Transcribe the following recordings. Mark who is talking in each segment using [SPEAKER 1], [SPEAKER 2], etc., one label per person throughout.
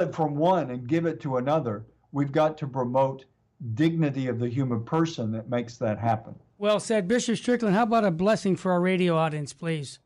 [SPEAKER 1] it from one and give it to another. We've got to promote dignity of the human person that makes that happen.
[SPEAKER 2] Well said. Bishop Strickland, how about a blessing for our radio audience, please?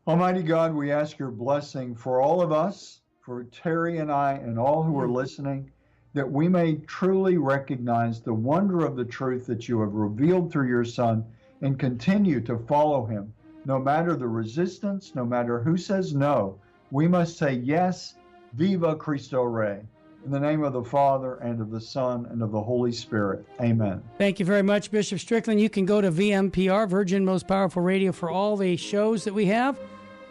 [SPEAKER 1] Almighty God, we ask your blessing for all of us, for Terry and I and all who are listening, that we may truly recognize the wonder of the truth that you have revealed through your Son and continue to follow him. No matter the resistance, no matter who says no, we must say yes, viva Cristo Rey. In the name of the Father, and of the Son, and of the Holy Spirit. Amen.
[SPEAKER 2] Thank you very much, Bishop Strickland. You can go to VMPR, Virgin Most Powerful Radio, for all the shows that we have.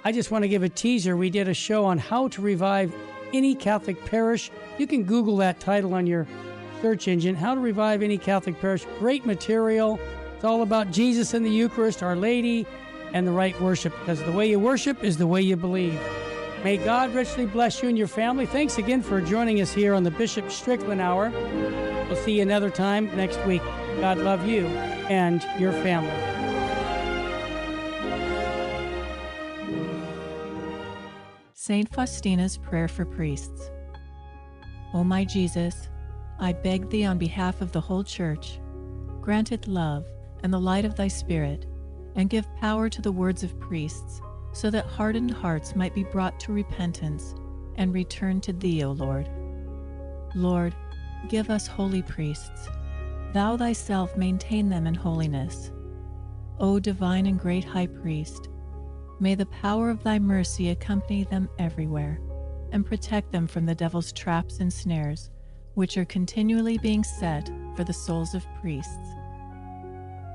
[SPEAKER 2] I just want to give a teaser. We did a show on how to revive any Catholic parish. You can Google that title on your search engine, How to Revive Any Catholic Parish. Great material. It's all about Jesus and the Eucharist, Our Lady, and the right worship, because the way you worship is the way you believe. May God richly bless you and your family. Thanks again for joining us here on the Bishop Strickland Hour. We'll see you another time next week. God love you and your family.
[SPEAKER 3] Saint Faustina's Prayer for Priests. O my Jesus, I beg thee on behalf of the whole Church, grant it love and the light of thy Spirit, and give power to the words of priests, so that hardened hearts might be brought to repentance and return to thee, O Lord. Lord, give us holy priests. Thou thyself maintain them in holiness. O divine and great High Priest, may the power of thy mercy accompany them everywhere, and protect them from the devil's traps and snares, which are continually being set for the souls of priests.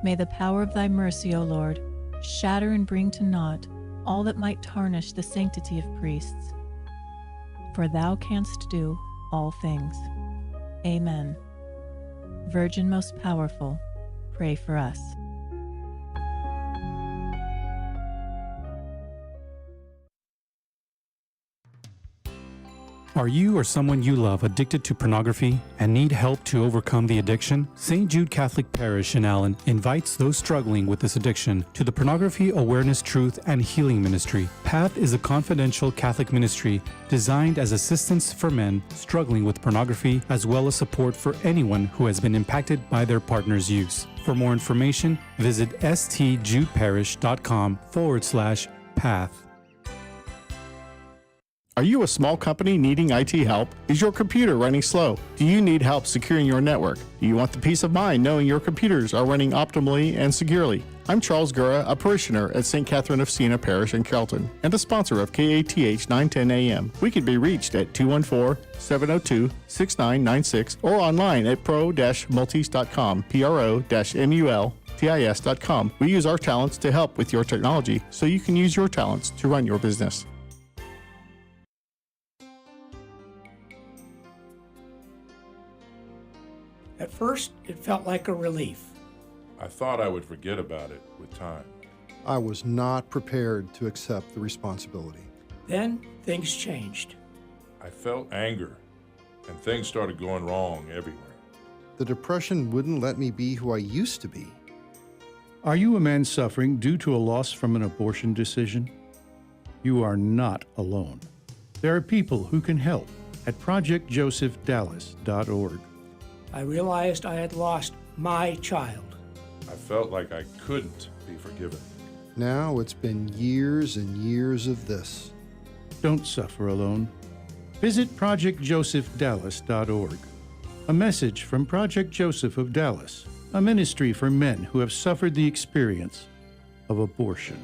[SPEAKER 3] May the power of thy mercy, O Lord, shatter and bring to naught all that might tarnish the sanctity of priests. For thou canst do all things. Amen. Virgin most powerful, pray for us.
[SPEAKER 4] Are you or someone you love addicted to pornography and need help to overcome the addiction? St. Jude Catholic Parish in Allen invites those struggling with this addiction to the Pornography Awareness, Truth, and Healing Ministry. PATH is a confidential Catholic ministry designed as assistance for men struggling with pornography, as well as support for anyone who has been impacted by their partner's use. For more information, visit stjudeparish.com/PATH.
[SPEAKER 5] Are you a small company needing IT help? Is your computer running slow? Do you need help securing your network? Do you want the peace of mind knowing your computers are running optimally and securely? I'm Charles Gura, a parishioner at St. Catherine of Siena Parish in Kelton, and a sponsor of KATH 910 AM. We can be reached at 214-702-6996 or online at pro-multis.com, pro-multis.com. We use our talents to help with your technology, so you can use your talents to run your business.
[SPEAKER 6] At first, it felt like a relief.
[SPEAKER 7] I thought I would forget about it with time.
[SPEAKER 8] I was not prepared to accept the responsibility.
[SPEAKER 6] Then things changed.
[SPEAKER 7] I felt anger, and things started going wrong everywhere.
[SPEAKER 8] The depression wouldn't let me be who I used to be.
[SPEAKER 9] Are you a man suffering due to a loss from an abortion decision? You are not alone. There are people who can help at ProjectJosephDallas.org.
[SPEAKER 6] I realized I had lost my child.
[SPEAKER 7] I felt like I couldn't be forgiven.
[SPEAKER 8] Now it's been years and years of this.
[SPEAKER 9] Don't suffer alone. Visit ProjectJosephDallas.org. A message from Project Joseph of Dallas, a ministry for men who have suffered the experience of abortion.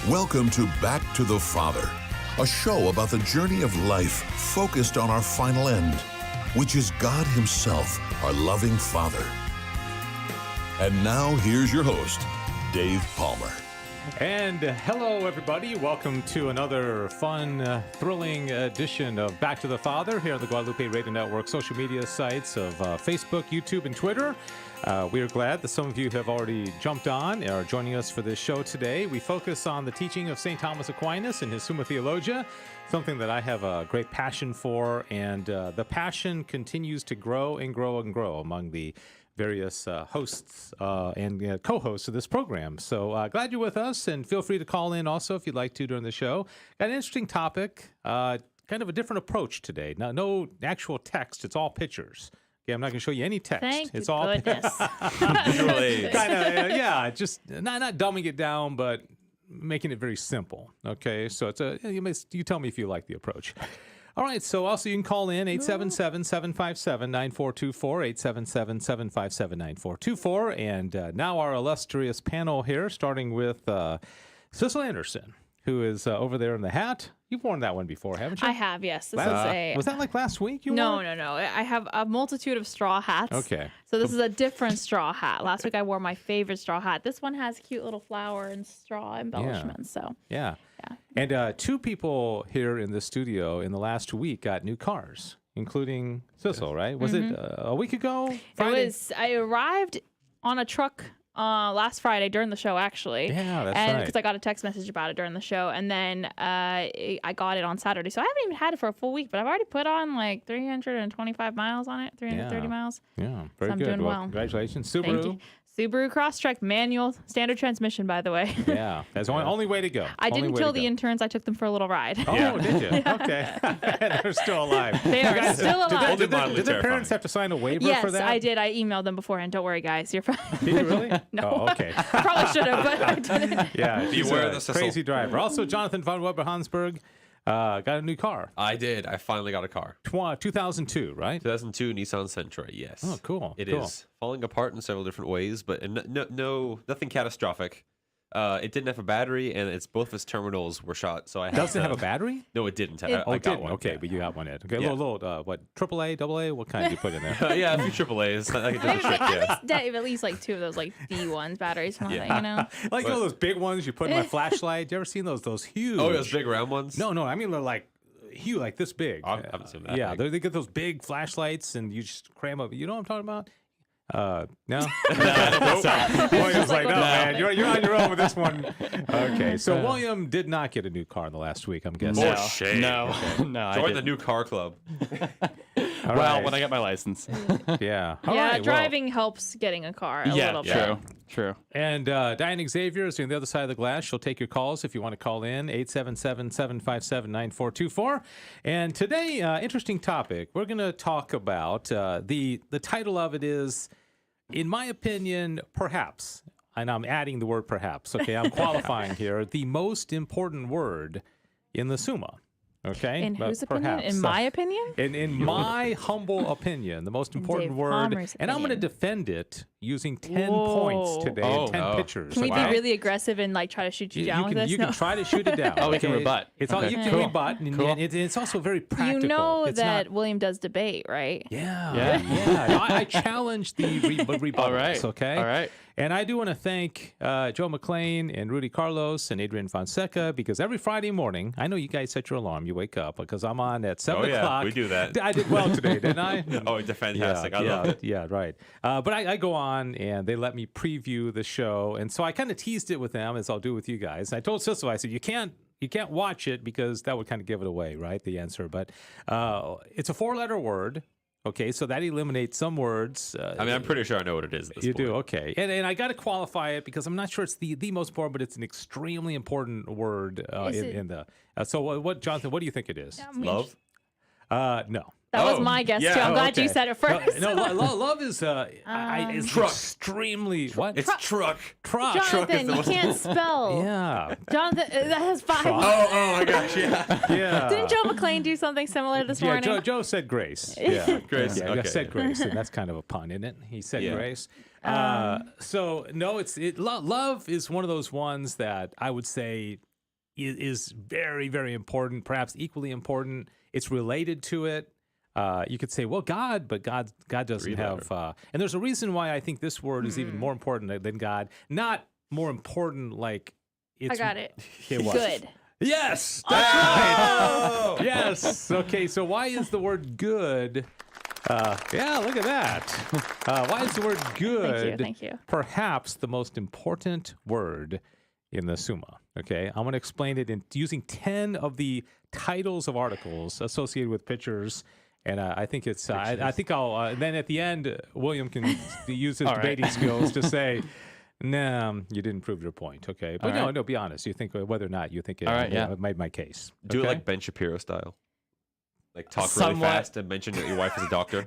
[SPEAKER 10] Welcome to Back to the Father, a show about the journey of life focused on our final end, which is God Himself, our loving Father. And now here's your host, Dave Palmer.
[SPEAKER 11] And hello, everybody. Welcome to another fun, thrilling edition of Back to the Father here on the Guadalupe Radio Network social media sites of Facebook, YouTube, and Twitter. We are glad that some of you have already jumped on and are joining us for this show today. We focus on the teaching of St. Thomas Aquinas and his Summa Theologia, something that I have a great passion for, and the passion continues to grow and grow and grow among the various hosts and co-hosts of this program. So glad you're with us, and feel free to call in also if you'd like to during the show. Got an interesting topic, kind of a different approach today. Now, no actual text, it's all pictures. Okay, I'm not going to show you any text.
[SPEAKER 12] Thank goodness.
[SPEAKER 11] Visual aids. Kind of, just not dumbing it down, but making it very simple. Okay, so it's you tell me if you like the approach. All right, so also you can call in 877-757-9424, 877-757-9424. And now our illustrious panel here, starting with Cecil Anderson, who is over there in the hat. You've worn that one before, haven't you?
[SPEAKER 12] I have, yes.
[SPEAKER 11] Was that like last week you
[SPEAKER 12] No,
[SPEAKER 11] wore?
[SPEAKER 12] no. I have a multitude of straw hats.
[SPEAKER 11] Okay.
[SPEAKER 12] So this is a different straw hat. Last week I wore my favorite straw hat. This one has cute little flower and straw embellishments. So
[SPEAKER 11] Yeah. And two people here in the studio in the last week got new cars, including Cecil, right? Was it a week ago? Friday?
[SPEAKER 12] I arrived on a truck last Friday during the show, actually.
[SPEAKER 11] Yeah, that's
[SPEAKER 12] and
[SPEAKER 11] right.
[SPEAKER 12] because I got a text message about it during the show, and then I got it on Saturday. So I haven't even had it for a full week, but I've already put on like 325 miles on it, 330 miles.
[SPEAKER 11] Yeah, very
[SPEAKER 12] I'm
[SPEAKER 11] good.
[SPEAKER 12] doing well.
[SPEAKER 11] Congratulations,
[SPEAKER 12] Thank
[SPEAKER 11] Subaru.
[SPEAKER 12] you. Subaru Crosstrek manual, standard transmission, by the way.
[SPEAKER 11] Yeah, that's the only way to go.
[SPEAKER 12] I didn't kill the interns. I took them for a little ride.
[SPEAKER 11] Oh, did you? Okay. They're still alive.
[SPEAKER 12] They are still alive.
[SPEAKER 11] Did their parents have to sign a waiver for that?
[SPEAKER 12] Yes, I did. I emailed them beforehand. Don't worry, guys. You're fine.
[SPEAKER 11] Did you really?
[SPEAKER 12] No.
[SPEAKER 11] Oh, okay.
[SPEAKER 12] I probably should have, but I didn't.
[SPEAKER 11] Yeah, she's
[SPEAKER 13] Beware
[SPEAKER 11] a
[SPEAKER 13] the Cecil.
[SPEAKER 11] crazy driver. Also, Jonathan von Weber-Hansberg got a new car.
[SPEAKER 13] I did. I finally got a car.
[SPEAKER 11] 2002, right?
[SPEAKER 13] 2002 Nissan Sentra, yes.
[SPEAKER 11] Oh, cool.
[SPEAKER 13] It
[SPEAKER 11] cool.
[SPEAKER 13] is falling apart in several different ways, but nothing catastrophic. It didn't have a battery, and both of its terminals were shot. So I had
[SPEAKER 11] Doesn't it have a battery?
[SPEAKER 13] No, it didn't.
[SPEAKER 11] It
[SPEAKER 13] I got
[SPEAKER 11] didn't.
[SPEAKER 13] one.
[SPEAKER 11] Okay,
[SPEAKER 13] yeah.
[SPEAKER 11] but you got one. Okay,
[SPEAKER 13] Yeah.
[SPEAKER 11] little what? AAA, AA? What kind did you put in there?
[SPEAKER 13] Yeah, a few AAA's. Like a different trick, yeah.
[SPEAKER 12] At least like two of those like D1s batteries, something like that, you know.
[SPEAKER 11] Like those big ones you put in my flashlight. You ever seen those? Those huge.
[SPEAKER 13] Oh, those big round ones?
[SPEAKER 11] No. I mean they're like huge, like this big.
[SPEAKER 13] I haven't seen that.
[SPEAKER 11] Yeah, they get those big flashlights, and you just cram up. You know what I'm talking about? No. William's like, no, man, you're on your own with this one. Okay, so William did not get a new car in the last week, I'm guessing.
[SPEAKER 13] More shame.
[SPEAKER 14] No.
[SPEAKER 13] Join the new car club.
[SPEAKER 11] All
[SPEAKER 14] well,
[SPEAKER 11] right.
[SPEAKER 14] when I get my license.
[SPEAKER 11] Yeah. All
[SPEAKER 12] Yeah,
[SPEAKER 11] right,
[SPEAKER 12] driving helps getting a car a little bit.
[SPEAKER 14] True.
[SPEAKER 11] And Diane Xavier is on the other side of the glass. She'll take your calls if you want to call in, 877-757-9424. And today, interesting topic. We're going to talk about, the title of it is, in my opinion, perhaps, and I'm adding the word perhaps, okay, I'm qualifying here, the most important word in the Summa. Okay.
[SPEAKER 12] In whose opinion?
[SPEAKER 11] Perhaps.
[SPEAKER 12] In my opinion?
[SPEAKER 11] In my humble opinion, the most important
[SPEAKER 12] Dave
[SPEAKER 11] word,
[SPEAKER 12] Palmer's
[SPEAKER 11] and I'm going to
[SPEAKER 12] opinion.
[SPEAKER 11] defend it using 10 points today and 10 pictures.
[SPEAKER 12] Can we
[SPEAKER 11] okay?
[SPEAKER 12] be really aggressive and like try to shoot you down with this?
[SPEAKER 11] You can try to shoot it down.
[SPEAKER 14] Oh, we can
[SPEAKER 11] okay?
[SPEAKER 14] rebut.
[SPEAKER 11] It's all
[SPEAKER 14] Okay.
[SPEAKER 11] you can
[SPEAKER 12] Cool.
[SPEAKER 11] rebut, and,
[SPEAKER 14] Cool.
[SPEAKER 11] and it's also very practical.
[SPEAKER 12] You know
[SPEAKER 11] it's
[SPEAKER 12] that
[SPEAKER 11] not,
[SPEAKER 12] William does debate, right?
[SPEAKER 11] yeah. No, I challenge the rebuttals.
[SPEAKER 14] All right.
[SPEAKER 11] Okay.
[SPEAKER 14] All right.
[SPEAKER 11] And I do want to thank Joe McLean and Rudy Carlos and Adrian Fonseca, because every Friday morning, I know you guys set your alarm, you wake up, because I'm on at 7 o'clock.
[SPEAKER 13] We do that.
[SPEAKER 11] I did well today, didn't I?
[SPEAKER 13] Oh, it's fantastic. I love it.
[SPEAKER 11] Yeah, right. But I go on, and they let me preview the show, and so I kind of teased it with them, as I'll do with you guys. I told Cecil, I said, you can't watch it because that would kind of give it away, right, the answer. But it's a 4-letter word. Okay, so that eliminates some words.
[SPEAKER 13] I mean, I'm pretty sure I know what it is at this
[SPEAKER 11] You
[SPEAKER 13] point.
[SPEAKER 11] do, okay. And I got to qualify it because I'm not sure it's the most important, but it's an extremely important word in the. So what, Jonathan? What do you think it is?
[SPEAKER 13] Love?
[SPEAKER 11] No.
[SPEAKER 12] That was my guess, too. I'm glad you said it first.
[SPEAKER 11] No, love is it's
[SPEAKER 13] Truck.
[SPEAKER 11] extremely what?
[SPEAKER 13] It's truck.
[SPEAKER 11] Truck.
[SPEAKER 12] Jonathan, you can't spell.
[SPEAKER 11] Yeah.
[SPEAKER 12] Jonathan, that has 5
[SPEAKER 13] Oh my gosh, yeah.
[SPEAKER 11] Yeah.
[SPEAKER 12] Didn't Joe McLean do something similar this morning?
[SPEAKER 11] Joe said grace. Yeah,
[SPEAKER 13] Grace,
[SPEAKER 11] Yeah,
[SPEAKER 13] okay.
[SPEAKER 11] said grace, and that's kind of a pun, isn't it? He said
[SPEAKER 13] Yeah.
[SPEAKER 11] grace. So no, love is one of those ones that I would say is very, very important, perhaps equally important. It's related to it. you could say, well, God, but God doesn't have. And there's a reason why I think this word is even more important than God. Not more important, like it's.
[SPEAKER 12] I got it.
[SPEAKER 11] Okay, what?
[SPEAKER 12] Good.
[SPEAKER 11] Yes, that's right. Yes. Okay, so why is the word good? Yeah, look at that. Why is the word good
[SPEAKER 12] Thank you.
[SPEAKER 11] perhaps the most important word in the Summa? Okay, I'm going to explain it in using 10 of the titles of articles associated with pictures. And I think it's. I think I'll. And then at the end, William can use his debating skills to say, "No, you didn't prove your point." Okay, but no, be honest. You think whether or not you think it made my case.
[SPEAKER 13] Do
[SPEAKER 11] okay?
[SPEAKER 13] it like Ben Shapiro style. Like talk really fast and mention that your wife is a doctor.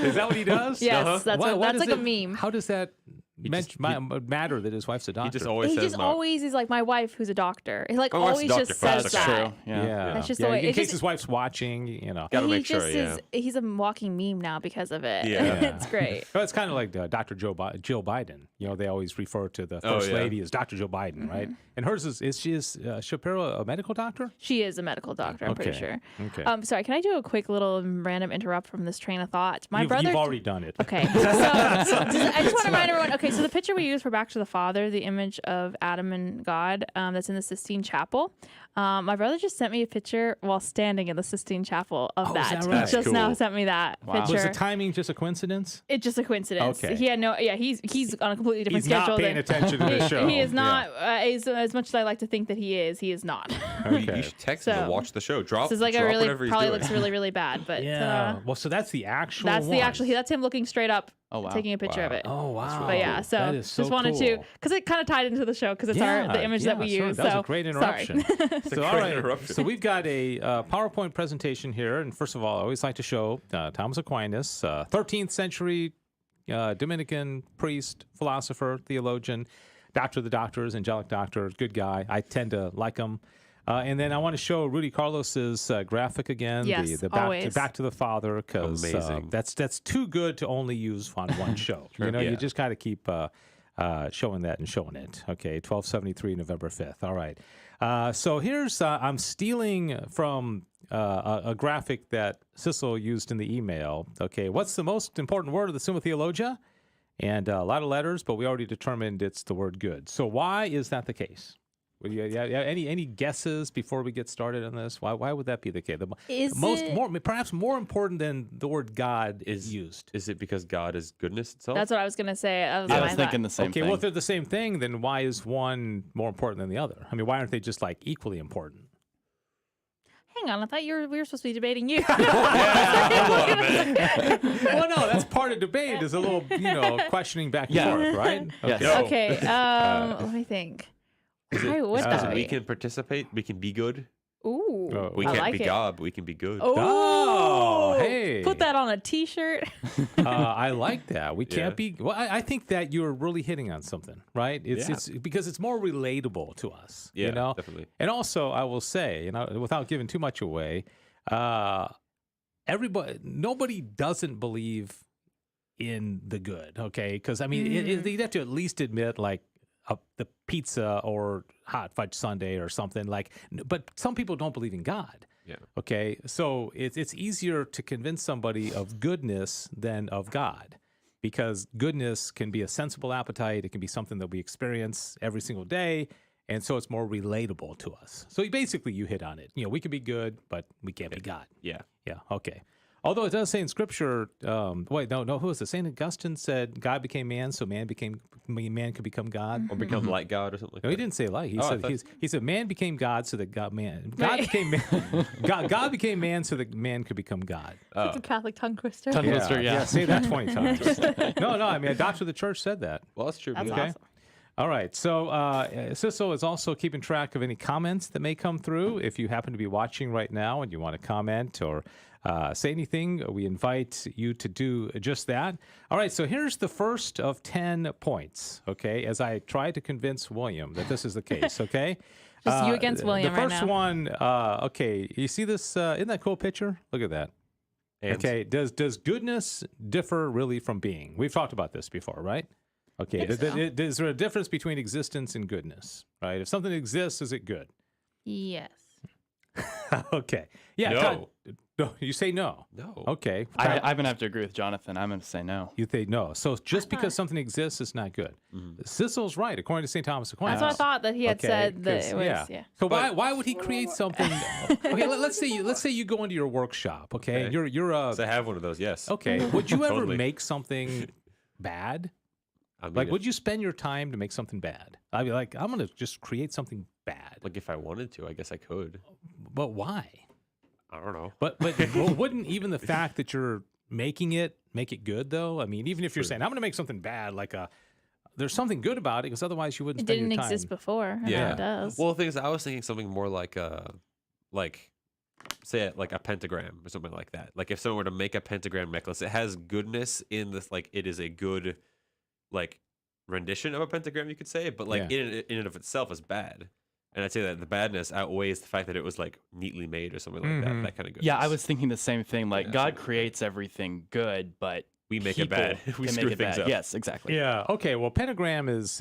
[SPEAKER 11] Is that what he does?
[SPEAKER 12] Yes, that's like a meme.
[SPEAKER 11] How does that matter that his wife's a doctor?
[SPEAKER 13] He just always says
[SPEAKER 12] always is like, my wife who's a doctor. He like
[SPEAKER 13] My wife's
[SPEAKER 12] always
[SPEAKER 13] a
[SPEAKER 12] just
[SPEAKER 13] doctor.
[SPEAKER 12] says
[SPEAKER 13] That's
[SPEAKER 12] that.
[SPEAKER 11] True. Yeah.
[SPEAKER 12] That's just the way.
[SPEAKER 11] In case his wife's watching,
[SPEAKER 13] Gotta
[SPEAKER 12] he
[SPEAKER 13] make sure.
[SPEAKER 12] just he's a walking meme now because of it.
[SPEAKER 13] Yeah.
[SPEAKER 12] It's great.
[SPEAKER 11] Well, it's kind of like Dr. Jill Biden. They always refer to the first lady as Dr. Jill Biden, right? And hers is she Shapiro a medical doctor?
[SPEAKER 12] She is a medical doctor, I'm pretty sure.
[SPEAKER 11] Okay.
[SPEAKER 12] Sorry, can I do a quick little random interrupt from this train of thought? My brother.
[SPEAKER 11] You've already done it.
[SPEAKER 12] Okay. So I just want to remind everyone. Okay, so the picture we use for Back to the Father, the image of Adam and God, that's in the Sistine Chapel. My brother just sent me a picture while standing in the Sistine Chapel of that.
[SPEAKER 11] Is that right?
[SPEAKER 12] Just now sent me that picture.
[SPEAKER 11] Was the timing just a coincidence?
[SPEAKER 12] It's just a coincidence.
[SPEAKER 11] Okay.
[SPEAKER 12] He had no. Yeah, he's on a completely different
[SPEAKER 11] He's
[SPEAKER 12] schedule.
[SPEAKER 11] not paying attention to the show.
[SPEAKER 12] He is not. As much as I like to think that he is not.
[SPEAKER 11] Okay.
[SPEAKER 13] You should text him to watch the show. Drop.
[SPEAKER 12] This is like
[SPEAKER 13] drop
[SPEAKER 12] a really
[SPEAKER 13] whatever he's
[SPEAKER 12] probably
[SPEAKER 13] doing.
[SPEAKER 12] looks really bad, but
[SPEAKER 11] Yeah. Well, so that's the actual.
[SPEAKER 12] that's
[SPEAKER 11] one.
[SPEAKER 12] the actual. That's him looking straight up.
[SPEAKER 14] Oh, wow.
[SPEAKER 12] Taking a picture of it.
[SPEAKER 11] Oh wow.
[SPEAKER 12] But yeah, so
[SPEAKER 11] that is so
[SPEAKER 12] just wanted to
[SPEAKER 11] cool.
[SPEAKER 12] because it kind of tied into the show because it's the image that we
[SPEAKER 11] sure.
[SPEAKER 12] use.
[SPEAKER 11] That was
[SPEAKER 12] so
[SPEAKER 11] a great interruption.
[SPEAKER 12] Sorry.
[SPEAKER 11] So all right, so we've got a PowerPoint presentation here, and first of all, I always like to show Thomas Aquinas, 13th century Dominican priest, philosopher, theologian, doctor of the doctors, angelic doctor, good guy. I tend to like him. And then I want to show Rudy Carlos's graphic again,
[SPEAKER 12] Yes,
[SPEAKER 11] the
[SPEAKER 12] always.
[SPEAKER 11] back to the Father, because that's too good to only use on one show. You just got to keep showing that and showing it. Okay, 1273, November 5th. All right. So here's I'm stealing from a graphic that Cecil used in the email. Okay, what's the most important word of the Summa Theologia? And a lot of letters, but we already determined it's the word good. So why is that the case? Any guesses before we get started on this? Why would that be the case? Perhaps more important than the word God is used.
[SPEAKER 13] Is it because God is goodness itself?
[SPEAKER 12] That's what I was gonna say.
[SPEAKER 14] I was thinking the same thing.
[SPEAKER 11] Okay, well, if they're the same thing, then why is one more important than the other? I mean, why aren't they just like equally important?
[SPEAKER 12] Hang on, I thought we were supposed to be debating you.
[SPEAKER 11] Well, no, that's part of debate. Is a little, questioning back and forth, right?
[SPEAKER 14] Yes.
[SPEAKER 12] Okay. Let me think. Why would that be?
[SPEAKER 13] We can participate. We can be good.
[SPEAKER 12] Ooh,
[SPEAKER 13] We
[SPEAKER 12] I
[SPEAKER 13] can't
[SPEAKER 12] like
[SPEAKER 13] be
[SPEAKER 12] it.
[SPEAKER 13] God, but we can be good.
[SPEAKER 12] Oh,
[SPEAKER 11] hey.
[SPEAKER 12] Put that on a T-shirt.
[SPEAKER 11] I like that. We can't be. Well, I think that you're really hitting on something, right? It's because it's more relatable to us.
[SPEAKER 13] Yeah,
[SPEAKER 11] you know?
[SPEAKER 13] definitely.
[SPEAKER 11] And also, I will say, without giving too much away, nobody doesn't believe in the good. Okay, because I mean, you'd have to at least admit the pizza or hot fudge sundae or something but some people don't believe in God.
[SPEAKER 13] Yeah.
[SPEAKER 11] Okay. So it's easier to convince somebody of goodness than of God, because goodness can be a sensible appetite. It can be something that we experience every single day. And so it's more relatable to us. So basically you hit on it. We can be good, but we can't be God.
[SPEAKER 13] Yeah.
[SPEAKER 11] Yeah. Okay. Although it does say in Scripture, who was it? St. Augustine said God became man, so man could become God,
[SPEAKER 13] or become like God, or something.
[SPEAKER 11] No, he didn't say like. He said man became God, so that God became man. God became man, so that man could become God.
[SPEAKER 12] It's a Catholic tongue twister.
[SPEAKER 14] Tongue twister, yeah.
[SPEAKER 11] Say that 20 times. No. I mean, a doctor of the church said that.
[SPEAKER 13] Well, that's true.
[SPEAKER 12] That's
[SPEAKER 11] okay.
[SPEAKER 12] awesome.
[SPEAKER 11] All right. So Cecil is also keeping track of any comments that may come through. If you happen to be watching right now and you want to comment or say anything, we invite you to do just that. All right, so here's the first of 10 points, okay, as I try to convince William that this is the case, okay?
[SPEAKER 12] Just you against William
[SPEAKER 11] right now.
[SPEAKER 12] The
[SPEAKER 11] first one, okay, you see this, isn't that a cool picture? Look at that.
[SPEAKER 13] And
[SPEAKER 11] okay, does goodness differ really from being? We've talked about this before, right? Okay, is there a difference between existence and goodness, right? If something exists, is it good?
[SPEAKER 12] Yes.
[SPEAKER 11] Okay. Yeah.
[SPEAKER 13] No.
[SPEAKER 11] No, you say no.
[SPEAKER 13] No.
[SPEAKER 11] Okay.
[SPEAKER 14] I'm going to have to agree with Jonathan. I'm going to say no.
[SPEAKER 11] You think no. So just because something exists, it's not good. Sissel's right, according to St. Thomas Aquinas.
[SPEAKER 12] That's what I thought that he had said that it was. Yeah.
[SPEAKER 11] So why would he create something? Okay, let's say you go into your workshop. Okay, you're
[SPEAKER 13] So I have one of those. Yes.
[SPEAKER 11] okay. Would you ever
[SPEAKER 13] Totally.
[SPEAKER 11] make something bad?
[SPEAKER 13] I mean,
[SPEAKER 11] Like, would you spend your time to make something bad? I'd be like, I'm gonna just create something bad.
[SPEAKER 13] like if I wanted to, I guess I could.
[SPEAKER 11] But why?
[SPEAKER 13] I don't know.
[SPEAKER 11] But well, wouldn't even the fact that you're making it make it good though? I mean, even if you're saying I'm going to make something bad, like there's something good about it because otherwise you wouldn't.
[SPEAKER 12] It
[SPEAKER 11] spend
[SPEAKER 12] didn't
[SPEAKER 11] your time.
[SPEAKER 12] exist before. And
[SPEAKER 13] Yeah,
[SPEAKER 12] now it does.
[SPEAKER 13] Well, the thing is, I was thinking something more like say like a pentagram or something like that. Like if someone were to make a pentagram necklace, it has goodness in this. Like it is a good, like rendition of a pentagram, you could say. But like in and of itself is bad. And I'd say that the badness outweighs the fact that it was like neatly made or something like that. That kind of goodness.
[SPEAKER 14] Yeah, I was thinking the same thing. Like God creates everything good, but
[SPEAKER 13] we make it bad. We
[SPEAKER 14] can
[SPEAKER 13] screw
[SPEAKER 14] make it
[SPEAKER 13] things
[SPEAKER 14] bad.
[SPEAKER 13] up.
[SPEAKER 14] Yes, exactly.
[SPEAKER 11] Yeah. Okay. Well, pentagram is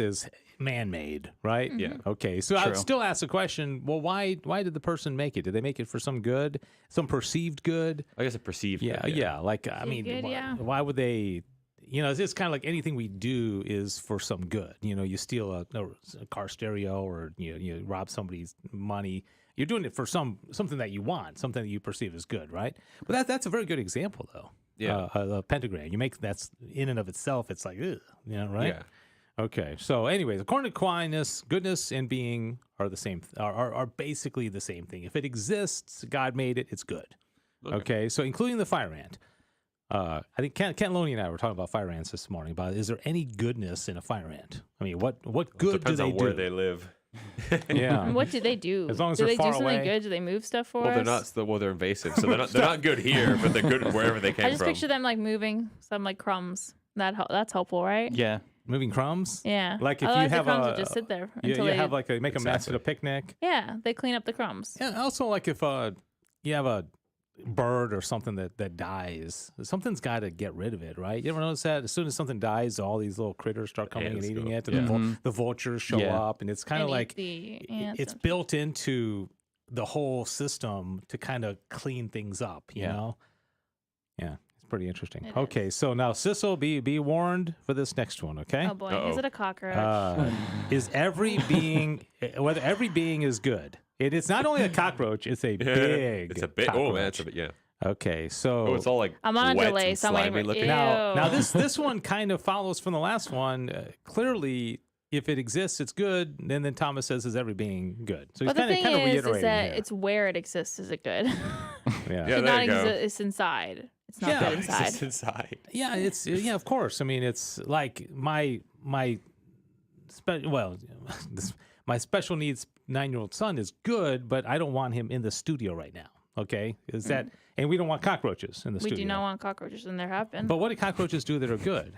[SPEAKER 11] man-made, right?
[SPEAKER 13] Yeah.
[SPEAKER 11] Okay. So I'd still ask the question. Well, why did the person make it? Did they make it for some good, some perceived good?
[SPEAKER 13] I guess a perceived.
[SPEAKER 11] Yeah.
[SPEAKER 13] good,
[SPEAKER 11] Yeah. Like I mean,
[SPEAKER 12] good,
[SPEAKER 11] why would they? You know, it's kind of like anything we do is for some good. You know, you steal a car stereo or you rob somebody's money. You're doing it for something that you want, something that you perceive as good, right? But that's a very good example, though.
[SPEAKER 13] Yeah.
[SPEAKER 11] A pentagram. You make that's in and of itself. It's like, ugh, right?
[SPEAKER 13] Yeah.
[SPEAKER 11] Okay. So, anyways, according to Aquinas, goodness and being are the same. Are basically the same thing. If it exists, God made it. It's good. Okay. So, including the fire ant. I think Kent Loney and I were talking about fire ants this morning. About is there any goodness in a fire ant? I mean, what good do they
[SPEAKER 13] on where
[SPEAKER 11] do?
[SPEAKER 13] they live.
[SPEAKER 11] Yeah.
[SPEAKER 12] What do they do?
[SPEAKER 11] As long as
[SPEAKER 12] do
[SPEAKER 11] they're
[SPEAKER 12] they do
[SPEAKER 11] far
[SPEAKER 12] something
[SPEAKER 11] away.
[SPEAKER 12] good? Do they move stuff for
[SPEAKER 13] Well,
[SPEAKER 12] us?
[SPEAKER 13] they're invasive, so they're not good here, but they're good wherever they came
[SPEAKER 12] I just
[SPEAKER 13] from.
[SPEAKER 12] picture them like moving some like crumbs. That's helpful, right?
[SPEAKER 14] Yeah.
[SPEAKER 11] Moving crumbs.
[SPEAKER 12] Yeah.
[SPEAKER 11] Like if
[SPEAKER 12] Otherwise
[SPEAKER 11] you have
[SPEAKER 12] the crumbs
[SPEAKER 11] a
[SPEAKER 12] will just sit there
[SPEAKER 11] you
[SPEAKER 12] until they
[SPEAKER 11] have like make a mess at a picnic.
[SPEAKER 12] Yeah, they clean up the crumbs.
[SPEAKER 11] Yeah. Also, like if you have a bird or something that dies, something's got to get rid of it, right? You ever notice that as soon as something dies, all these little critters start coming and eating it, and the vultures show up, and it's kind of like it's built into the whole system to kind of clean things up, you know? Yeah, it's pretty interesting. Okay, so now Sissel, be warned for this next one, okay?
[SPEAKER 12] Oh boy, is it a cockroach?
[SPEAKER 11] Is every being, whether every being is good? It's not only a cockroach; it's a big.
[SPEAKER 13] It's a big.
[SPEAKER 11] Cockroach.
[SPEAKER 13] Oh man, it's a bit. Yeah.
[SPEAKER 11] Okay, so
[SPEAKER 13] it's all like
[SPEAKER 12] I'm on a
[SPEAKER 13] wet
[SPEAKER 12] delay,
[SPEAKER 13] and
[SPEAKER 12] so I'm
[SPEAKER 13] slimy
[SPEAKER 12] waiting for-
[SPEAKER 13] looking.
[SPEAKER 11] now this one kind of follows from the last one. Clearly, if it exists, it's good. And then Thomas says, "Is every being good?" So he's
[SPEAKER 12] But the
[SPEAKER 11] kind
[SPEAKER 12] thing
[SPEAKER 11] of
[SPEAKER 12] is
[SPEAKER 11] reiterating
[SPEAKER 12] that
[SPEAKER 11] here.
[SPEAKER 12] it's where it exists. Is it good?
[SPEAKER 11] Yeah,
[SPEAKER 13] Yeah, there you go.
[SPEAKER 12] It's inside. It's not good
[SPEAKER 13] It's
[SPEAKER 12] inside.
[SPEAKER 13] just inside.
[SPEAKER 11] yeah, it's of course. I mean, it's like my special needs 9-year-old son is good, but I don't want him in the studio right now. Okay, is that? And we don't want cockroaches in the
[SPEAKER 12] We
[SPEAKER 11] studio.
[SPEAKER 12] do not want cockroaches, and there have been.
[SPEAKER 11] But what do cockroaches do that are good?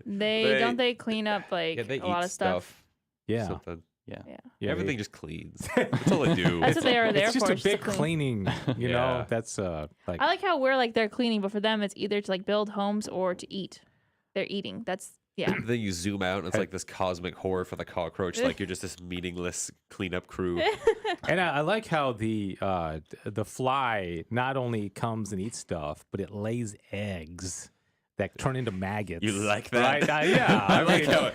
[SPEAKER 12] They clean up like
[SPEAKER 13] Yeah, they
[SPEAKER 12] a lot
[SPEAKER 13] eat
[SPEAKER 12] of stuff.
[SPEAKER 11] Yeah.
[SPEAKER 13] Something.
[SPEAKER 11] Yeah,
[SPEAKER 13] Everything just cleans. That's all they do.
[SPEAKER 12] That's what they are there
[SPEAKER 11] It's just
[SPEAKER 12] for.
[SPEAKER 11] a big
[SPEAKER 12] to clean.
[SPEAKER 11] cleaning, you know. That's like
[SPEAKER 12] I like how we're like they're cleaning, but for them it's either to like build homes or to eat. They're eating. That's
[SPEAKER 13] Then you zoom out, and it's like this cosmic horror for the cockroach. Like you're just this meaningless cleanup crew.
[SPEAKER 11] And I like how the fly not only comes and eats stuff, but it lays eggs that turn into maggots.
[SPEAKER 13] You like that?
[SPEAKER 11] Right? Yeah.
[SPEAKER 13] I like how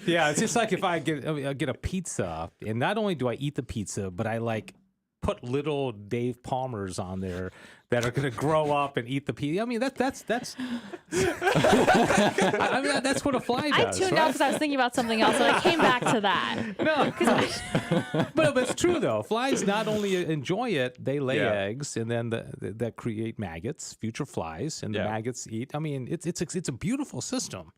[SPEAKER 11] yeah, it's just like if I get a pizza, and not only do I eat the pizza, but I like put little Dave Palmers on there that are going to grow up and eat the pizza. I mean, that's I mean, that's what a fly
[SPEAKER 12] I
[SPEAKER 11] does.
[SPEAKER 12] tuned
[SPEAKER 11] right?
[SPEAKER 12] out because I was thinking about something else, and I came back to that.
[SPEAKER 11] No, but it's true though. Flies not only enjoy it, they lay
[SPEAKER 13] Yeah.
[SPEAKER 11] eggs, and then that create maggots, future flies, and the maggots eat. I mean, it's a beautiful system.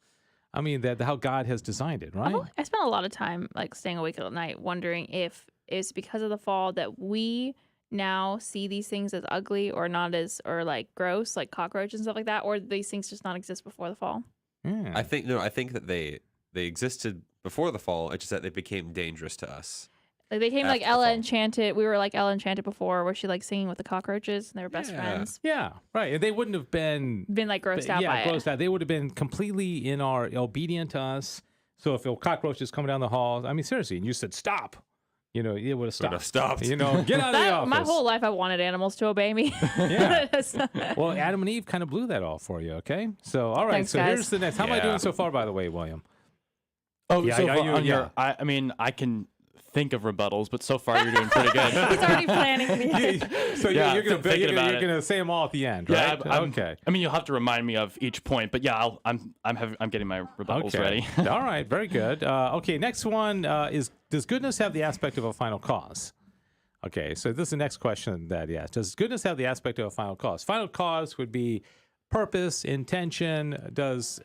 [SPEAKER 11] I mean, that how God has designed it, right?
[SPEAKER 12] I spent a lot of time like staying awake at night, wondering if it's because of the fall that we now see these things as ugly or not as or like gross, like cockroaches and stuff like that, or these things just not exist before the fall.
[SPEAKER 13] I think that they existed before the fall. It's just that they became dangerous to us.
[SPEAKER 12] Like they came
[SPEAKER 13] After
[SPEAKER 12] like
[SPEAKER 13] the
[SPEAKER 12] Ella
[SPEAKER 13] fall.
[SPEAKER 12] Enchanted. We were like Ella Enchanted before, where she like singing with the cockroaches and they were best friends.
[SPEAKER 11] Yeah, right. And they wouldn't have been
[SPEAKER 12] like grossed out by it.
[SPEAKER 11] grossed out. They would have been completely obedient to us. So if a cockroach is coming down the hall, I mean, seriously, and you said stop, you know, it would have stopped.
[SPEAKER 13] stopped.
[SPEAKER 11] You know, get out of the office.
[SPEAKER 12] My whole life, I wanted animals to obey me.
[SPEAKER 11] Yeah. Well, Adam and Eve kind of blew that off for you. Okay. So, all right.
[SPEAKER 12] Thanks,
[SPEAKER 11] so
[SPEAKER 12] guys.
[SPEAKER 11] here's the next. How am I doing so far, by the way, William?
[SPEAKER 14] Oh,
[SPEAKER 11] Yeah,
[SPEAKER 14] so
[SPEAKER 11] yeah,
[SPEAKER 14] far
[SPEAKER 11] you-
[SPEAKER 14] on
[SPEAKER 11] yeah.
[SPEAKER 14] your, I mean, I can think of rebuttals, but so far you're doing pretty good.
[SPEAKER 12] He's already planning the
[SPEAKER 11] So
[SPEAKER 14] Yeah,
[SPEAKER 11] you're gonna
[SPEAKER 14] thinking about it.
[SPEAKER 11] say them all at the end,
[SPEAKER 14] Yeah,
[SPEAKER 11] right?
[SPEAKER 14] okay. I mean, you'll have to remind me of each point, but yeah, I'm getting my rebuttals ready.
[SPEAKER 11] All right, very good. Okay, next one is: does goodness have the aspect of a final cause? Okay, so this is the next question that he asked. Does goodness have the aspect of a final cause? Final cause would be purpose, intention. Does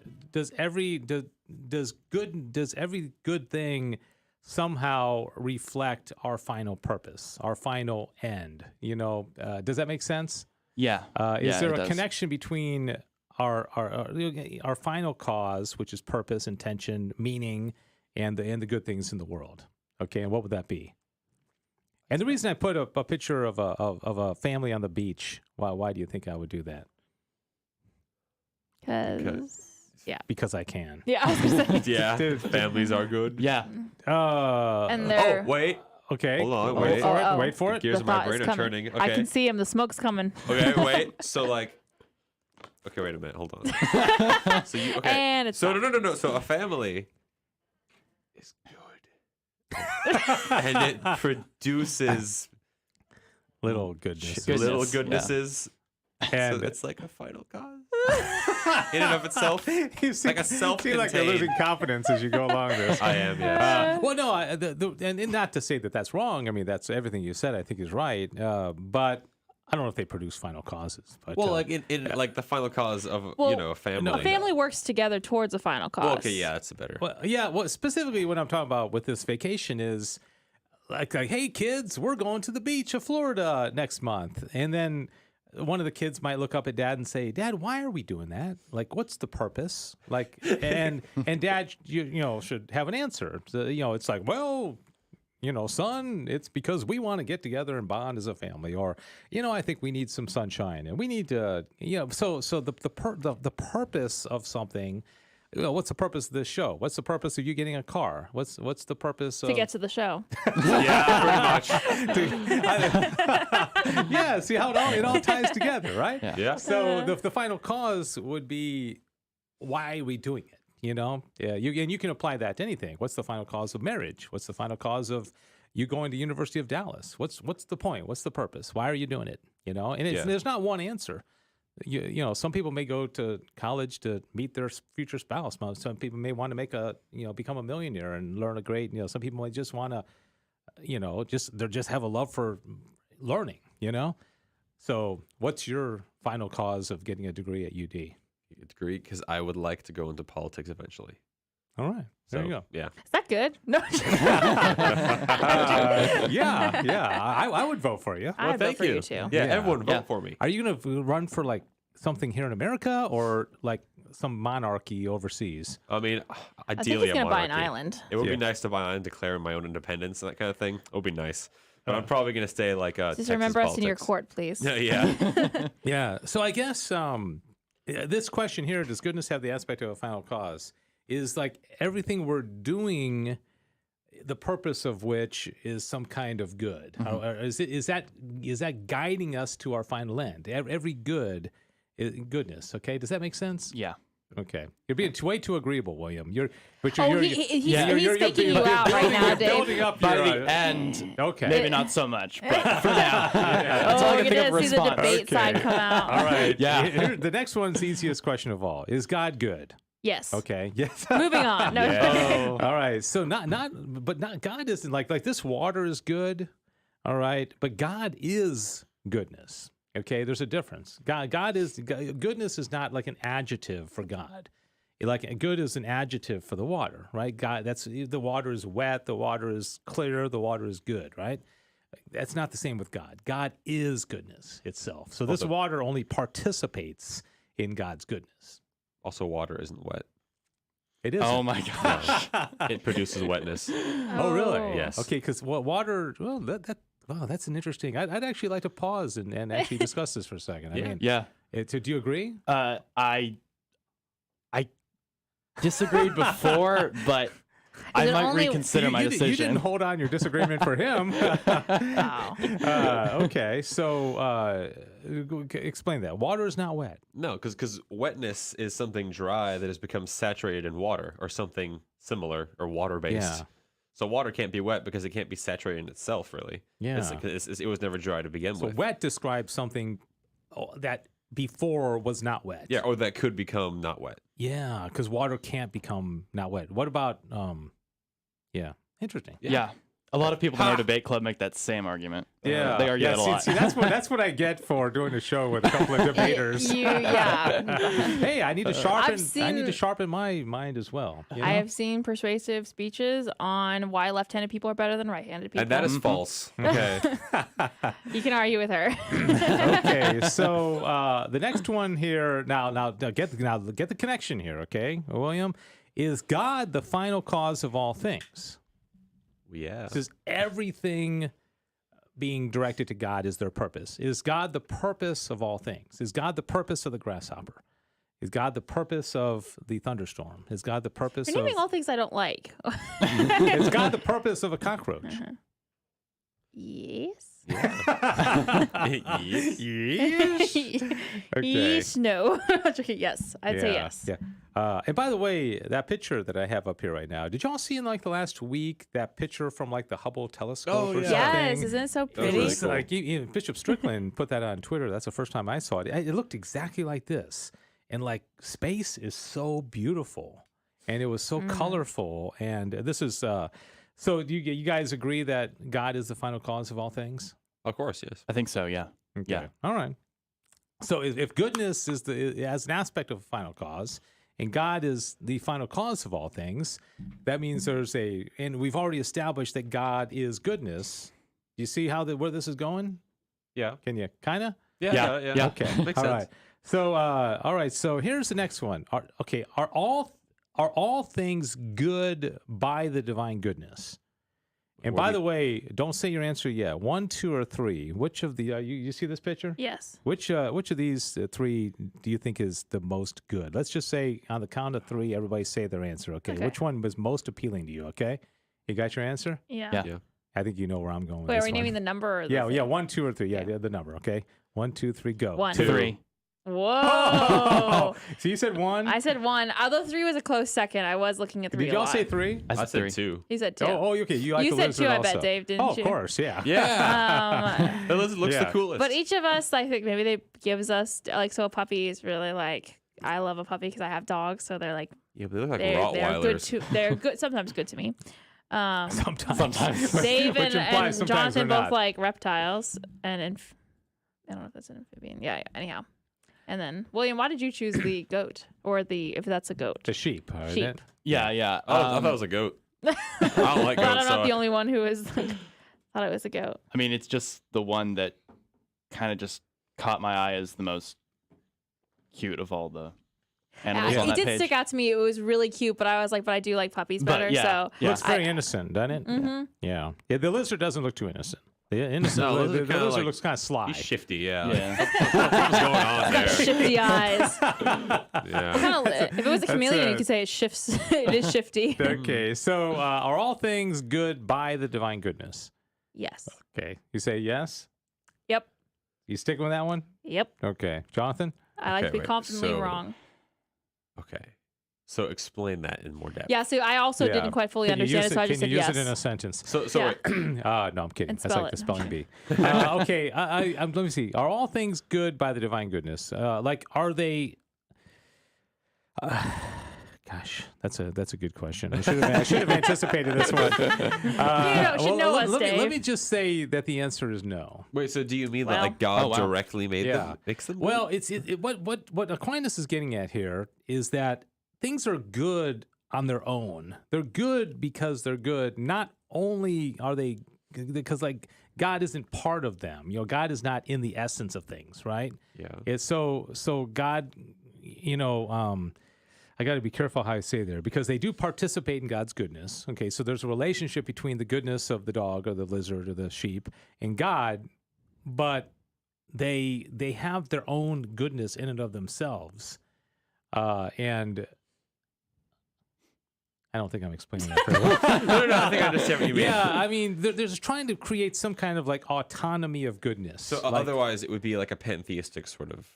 [SPEAKER 11] every good thing somehow reflect our final purpose, our final end? You know, does that make sense?
[SPEAKER 14] Yeah.
[SPEAKER 11] Is there
[SPEAKER 14] it
[SPEAKER 11] a
[SPEAKER 14] does.
[SPEAKER 11] connection between our final cause, which is purpose, intention, meaning, and the good things in the world? Okay, and what would that be? And the reason I put a picture of a family on the beach, why do you think I would do that? Because I can.
[SPEAKER 12] Yeah, I was gonna say.
[SPEAKER 13] Yeah, families are good.
[SPEAKER 14] Yeah.
[SPEAKER 12] And they're-
[SPEAKER 13] wait.
[SPEAKER 11] Okay.
[SPEAKER 13] Hold on.
[SPEAKER 11] Wait
[SPEAKER 13] Wait.
[SPEAKER 11] for it. Wait for
[SPEAKER 13] The
[SPEAKER 11] it.
[SPEAKER 13] gears
[SPEAKER 12] The
[SPEAKER 13] of my
[SPEAKER 12] thought is
[SPEAKER 13] brain are
[SPEAKER 12] coming.
[SPEAKER 13] turning. Okay.
[SPEAKER 12] I can see him. The smoke's coming.
[SPEAKER 13] Okay, wait. So like, okay, wait a minute. Hold on. So you okay?
[SPEAKER 12] And it's
[SPEAKER 13] so no. So a family is good, and it produces
[SPEAKER 11] little goodness.
[SPEAKER 13] little
[SPEAKER 14] Goodness,
[SPEAKER 13] goodnesses.
[SPEAKER 11] And
[SPEAKER 13] So it's like a final cause in and of itself.
[SPEAKER 11] You seem,
[SPEAKER 13] Like a self-contained.
[SPEAKER 11] like you're losing confidence as you go along this.
[SPEAKER 13] I am, yes.
[SPEAKER 11] Well, no, and not to say that that's wrong. I mean, that's everything you said. I think is right. But I don't know if they produce final causes. But
[SPEAKER 13] Well, like in like the final cause of a family.
[SPEAKER 12] A family works together towards a final cause.
[SPEAKER 13] Well, okay, yeah, that's a better.
[SPEAKER 11] Well, yeah. Well, specifically, what I'm talking about with this vacation is like, hey, kids, we're going to the beach of Florida next month, and then one of the kids might look up at Dad and say, "Dad, why are we doing that? Like, what's the purpose?" Like, and Dad, you know, should have an answer. So, you know, it's like, well, you know, son, it's because we want to get together and bond as a family, or, you know, I think we need some sunshine, and we need to, you know, so the purpose of something. You know, what's the purpose of this show? What's the purpose of you getting a car? What's the purpose of
[SPEAKER 12] To get to the show.
[SPEAKER 13] Yeah, pretty much.
[SPEAKER 11] Yeah, see how it all ties together, right?
[SPEAKER 13] Yeah.
[SPEAKER 11] So the final cause would be, why are we doing it? You know, yeah. You can apply that to anything. What's the final cause of marriage? What's the final cause of you going to University of Dallas? What's the point? What's the purpose? Why are you doing it? You know, and there's not one answer. You know, some people may go to college to meet their future spouse. Some people may want to become a millionaire and learn a great. You know, some people might just want to, you know, just have a love for learning. You know, so what's your final cause of getting a degree at UD?
[SPEAKER 13] A degree because I would like to go into politics eventually.
[SPEAKER 11] All right, there you go.
[SPEAKER 13] Yeah.
[SPEAKER 12] Is that good? No.
[SPEAKER 11] Yeah. I would vote for you.
[SPEAKER 12] I'd vote for you too.
[SPEAKER 13] Yeah, everyone vote for me.
[SPEAKER 11] Are you going to run for like something here in America or like some monarchy overseas?
[SPEAKER 13] I mean,
[SPEAKER 12] I think
[SPEAKER 13] ideally,
[SPEAKER 12] he's
[SPEAKER 13] a
[SPEAKER 12] gonna buy an
[SPEAKER 13] monarchy.
[SPEAKER 12] island.
[SPEAKER 13] It would be nice to buy an island, declare my own independence, and that kind of thing. It would be nice. But I'm probably going to stay like
[SPEAKER 12] Just
[SPEAKER 13] Texas
[SPEAKER 12] remember us in your
[SPEAKER 13] politics.
[SPEAKER 12] court, please.
[SPEAKER 13] Yeah.
[SPEAKER 11] Yeah. So I guess this question here, does goodness have the aspect of a final cause, is like everything we're doing, the purpose of which is some kind of good. Is that guiding us to our final end? Every good is goodness. Okay. Does that make sense?
[SPEAKER 14] Yeah.
[SPEAKER 11] Okay. You're being way too agreeable, William. He's
[SPEAKER 12] faking you out right now, Dave.
[SPEAKER 11] building up
[SPEAKER 14] By
[SPEAKER 11] your,
[SPEAKER 14] the end,
[SPEAKER 11] okay.
[SPEAKER 14] maybe not so much, but for now, that's all I
[SPEAKER 12] We're
[SPEAKER 14] can think of a
[SPEAKER 12] gonna see the
[SPEAKER 14] response.
[SPEAKER 12] debate side come out.
[SPEAKER 11] All right.
[SPEAKER 14] Yeah.
[SPEAKER 11] Here, the next one's the easiest question of all. Is God good?
[SPEAKER 12] Yes.
[SPEAKER 11] Okay. Yes.
[SPEAKER 12] Moving on. No.
[SPEAKER 11] Oh. All right. So not God isn't like this water is good. All right. But God is goodness. Okay. There's a difference. Goodness is not like an adjective for God. Like good is an adjective for the water, right? God, the water is wet, the water is clear, the water is good, right? That's not the same with God. God is goodness itself. So this water only participates in God's goodness.
[SPEAKER 13] Also, water isn't wet.
[SPEAKER 11] It is.
[SPEAKER 14] Oh my gosh.
[SPEAKER 13] It produces wetness.
[SPEAKER 11] Oh, really?
[SPEAKER 13] Yes.
[SPEAKER 11] Okay, because water. Well, wow, that's an interesting. I'd actually like to pause and actually discuss this for a second. I mean,
[SPEAKER 14] Yeah.
[SPEAKER 11] do you agree?
[SPEAKER 14] I disagreed before, but I might reconsider my decision.
[SPEAKER 11] You didn't hold on your disagreement for him.
[SPEAKER 12] Wow.
[SPEAKER 11] Okay, so explain that. Water is not wet.
[SPEAKER 13] No, because wetness is something dry that has become saturated in water or something similar or water-based.
[SPEAKER 11] Yeah.
[SPEAKER 13] So water can't be wet because it can't be saturated in itself, really.
[SPEAKER 11] Yeah.
[SPEAKER 13] It was never dry to begin
[SPEAKER 11] So
[SPEAKER 13] with.
[SPEAKER 11] wet describes something that before was not wet.
[SPEAKER 13] Yeah, or that could become not wet.
[SPEAKER 11] Yeah, because water can't become not wet. What about, interesting.
[SPEAKER 14] Yeah. A lot of people in our debate club make that same argument.
[SPEAKER 11] Yeah,
[SPEAKER 14] they argue that a lot.
[SPEAKER 11] See, that's what I get for doing a show with a couple of debaters. Hey, I need to sharpen my mind as well. You know?
[SPEAKER 12] I have seen persuasive speeches on why left-handed people are better than right-handed people.
[SPEAKER 13] And that is false. Okay.
[SPEAKER 12] You can argue with her.
[SPEAKER 11] Okay, so the next one here. Now get the connection here. Okay, William, is God the final cause of all things?
[SPEAKER 13] Yeah.
[SPEAKER 11] Is everything being directed to God is their purpose? Is God the purpose of all things? Is God the purpose of the grasshopper? Is God the purpose of the thunderstorm? Is God the purpose
[SPEAKER 12] You're naming all things I don't like.
[SPEAKER 11] Is God the purpose of a cockroach?
[SPEAKER 12] Yes.
[SPEAKER 11] Yes. Okay.
[SPEAKER 12] Yes. No. Yes. I'd say yes.
[SPEAKER 11] Yeah. And by the way, that picture that I have up here right now, did y'all see in like the last week that picture from like the Hubble telescope or something?
[SPEAKER 12] Yes, isn't it so pretty?
[SPEAKER 11] It's like Bishop Strickland put that on Twitter. That's the first time I saw it. It looked exactly like this. And like space is so beautiful and it was so colorful. And this is, so do you guys agree that God is the final cause of all things?
[SPEAKER 13] Of course, yes.
[SPEAKER 14] I think so, yeah.
[SPEAKER 11] Okay.
[SPEAKER 14] Yeah.
[SPEAKER 11] All right. So if goodness is as an aspect of a final cause, and God is the final cause of all things, that means and we've already established that God is goodness. Do you see where this is going?
[SPEAKER 13] Yeah.
[SPEAKER 11] Can you kind of?
[SPEAKER 13] Yeah.
[SPEAKER 11] Okay.
[SPEAKER 13] Makes
[SPEAKER 11] all
[SPEAKER 13] sense.
[SPEAKER 11] right. So all right. So here's the next one. Are all things good by the divine goodness? And by the way, don't say your answer yet. 1, 2, or 3. Which of the you see this picture?
[SPEAKER 12] Yes.
[SPEAKER 11] Which of these 3 do you think is the most good? Let's just say on the count of 3, everybody say their answer. Okay. Which one was most appealing to you? Okay. You got your answer?
[SPEAKER 12] Yeah.
[SPEAKER 11] I think you know where I'm going with
[SPEAKER 12] Wait,
[SPEAKER 11] this
[SPEAKER 12] are we
[SPEAKER 11] one.
[SPEAKER 12] naming the number? Or the
[SPEAKER 11] Yeah. 1, 2, or 3. Yeah, the number. Okay. 1, 2, 3, go.
[SPEAKER 12] 1.
[SPEAKER 14] 3.
[SPEAKER 12] Whoa.
[SPEAKER 11] So you said 1?
[SPEAKER 12] I said 1. Although 3 was a close second. I was looking at 3
[SPEAKER 11] Did y'all say 3?
[SPEAKER 14] I said
[SPEAKER 13] 2.
[SPEAKER 12] He said 2.
[SPEAKER 11] Oh, okay. You like the
[SPEAKER 12] said
[SPEAKER 11] lizard
[SPEAKER 12] 2, I
[SPEAKER 11] also.
[SPEAKER 12] bet, Dave, didn't you?
[SPEAKER 11] Of course, yeah.
[SPEAKER 13] Yeah. The lizard looks the coolest.
[SPEAKER 12] But each of us, I think maybe they gives us, like, so a puppy is really like, I love a puppy because I have dogs. So they're like,
[SPEAKER 13] yeah, but they look like
[SPEAKER 12] they're good
[SPEAKER 13] Rottweilers.
[SPEAKER 12] they're good, sometimes good to me.
[SPEAKER 11] Sometimes.
[SPEAKER 12] Dave
[SPEAKER 11] Which implies
[SPEAKER 12] and
[SPEAKER 11] sometimes
[SPEAKER 12] Jonathan
[SPEAKER 11] they're
[SPEAKER 12] both
[SPEAKER 11] not.
[SPEAKER 12] like reptiles and I don't know if that's an amphibian. Yeah, anyhow. And then William, why did you choose the goat or if that's a goat?
[SPEAKER 11] The sheep. Isn't
[SPEAKER 12] Sheep.
[SPEAKER 11] it?
[SPEAKER 14] Yeah.
[SPEAKER 13] Oh, I thought it was a goat. I don't like goats.
[SPEAKER 12] Glad I'm not
[SPEAKER 13] so
[SPEAKER 12] the only one who is like, thought it was a goat.
[SPEAKER 14] I mean, it's just the one that kind of just caught my eye as the most cute of all the animals on
[SPEAKER 12] It
[SPEAKER 14] that
[SPEAKER 12] did
[SPEAKER 14] page.
[SPEAKER 12] stick out to me. It was really cute, but I was like, but I do like puppies better. So
[SPEAKER 11] Looks very innocent, doesn't it?
[SPEAKER 12] Mhm.
[SPEAKER 11] Yeah. The lizard doesn't look too innocent. The innocent
[SPEAKER 13] No,
[SPEAKER 11] the
[SPEAKER 13] kinda
[SPEAKER 11] lizard
[SPEAKER 13] like-
[SPEAKER 11] looks kind of sly.
[SPEAKER 13] He's shifty, yeah.
[SPEAKER 14] Yeah.
[SPEAKER 13] What's going on there?
[SPEAKER 12] shifty eyes.
[SPEAKER 13] Yeah.
[SPEAKER 12] If it was a chameleon, you could say it shifts. It is shifty.
[SPEAKER 11] Okay, so are all things good by the divine goodness?
[SPEAKER 12] Yes.
[SPEAKER 11] Okay, you say yes?
[SPEAKER 12] Yep.
[SPEAKER 11] You sticking with that one?
[SPEAKER 12] Yep.
[SPEAKER 11] Okay, Jonathan?
[SPEAKER 12] I like to be
[SPEAKER 13] wait,
[SPEAKER 12] confidently
[SPEAKER 13] so-
[SPEAKER 12] wrong.
[SPEAKER 13] Okay. So explain that in more depth.
[SPEAKER 12] Yeah. So I also didn't quite fully
[SPEAKER 11] Can you
[SPEAKER 12] understand
[SPEAKER 11] use
[SPEAKER 12] it, so I just
[SPEAKER 11] Can
[SPEAKER 12] said
[SPEAKER 11] you use
[SPEAKER 12] yes.
[SPEAKER 11] it in a sentence?
[SPEAKER 13] So
[SPEAKER 12] Yeah.
[SPEAKER 13] wait.
[SPEAKER 11] No, I'm kidding.
[SPEAKER 12] And
[SPEAKER 11] That's
[SPEAKER 12] spell
[SPEAKER 11] like the
[SPEAKER 12] it.
[SPEAKER 11] spelling bee. Okay, let me see. Are all things good by the divine goodness? Like, are they? Gosh, that's a good question. I should have anticipated this one.
[SPEAKER 12] should know us,
[SPEAKER 11] let
[SPEAKER 12] Dave.
[SPEAKER 11] me just say that the answer is no.
[SPEAKER 13] Wait, so do you mean
[SPEAKER 12] Well-
[SPEAKER 13] that like God
[SPEAKER 14] Oh, wow.
[SPEAKER 13] directly made them? Makes them?
[SPEAKER 11] Well, what Aquinas is getting at here is that things are good on their own. They're good because they're good. Not only are they because like God isn't part of them. You know, God is not in the essence of things, right?
[SPEAKER 13] Yeah.
[SPEAKER 11] It's so God, you know, I got to be careful how I say there because they do participate in God's goodness. Okay, so there's a relationship between the goodness of the dog or the lizard or the sheep and God, but they have their own goodness in and of themselves, and I don't think I'm explaining that very well.
[SPEAKER 13] No, I think I understand what you mean.
[SPEAKER 11] Yeah, I mean, they're just trying to create some kind of like autonomy of goodness.
[SPEAKER 13] So
[SPEAKER 11] like,
[SPEAKER 13] otherwise, it would be like a pantheistic sort of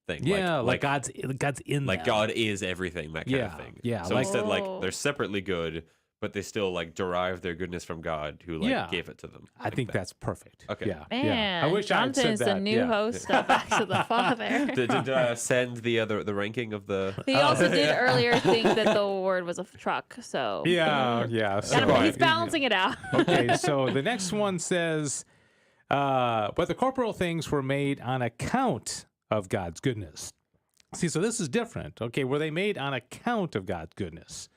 [SPEAKER 13] thing.
[SPEAKER 11] Yeah, like God's in
[SPEAKER 13] like
[SPEAKER 11] them.
[SPEAKER 13] God is everything, that kind of thing.
[SPEAKER 11] Yeah,
[SPEAKER 13] So
[SPEAKER 11] like-
[SPEAKER 13] instead, like they're separately good, but they still like derive their goodness from God, who like gave it to them.
[SPEAKER 11] I think that's perfect.
[SPEAKER 13] Okay.
[SPEAKER 11] Yeah.
[SPEAKER 12] Man,
[SPEAKER 11] I wish I had said
[SPEAKER 12] Jonathan's the
[SPEAKER 11] that.
[SPEAKER 12] new
[SPEAKER 11] Yeah.
[SPEAKER 12] host of Back to the Father.
[SPEAKER 13] Did send the ranking of the?
[SPEAKER 12] He also did earlier think that the word was a truck. So
[SPEAKER 11] Yeah.
[SPEAKER 12] he's balancing it out.
[SPEAKER 11] Okay, so the next one says, but the corporeal things were made on account of God's goodness. See, so this is different. Okay, were they made on account of God's goodness?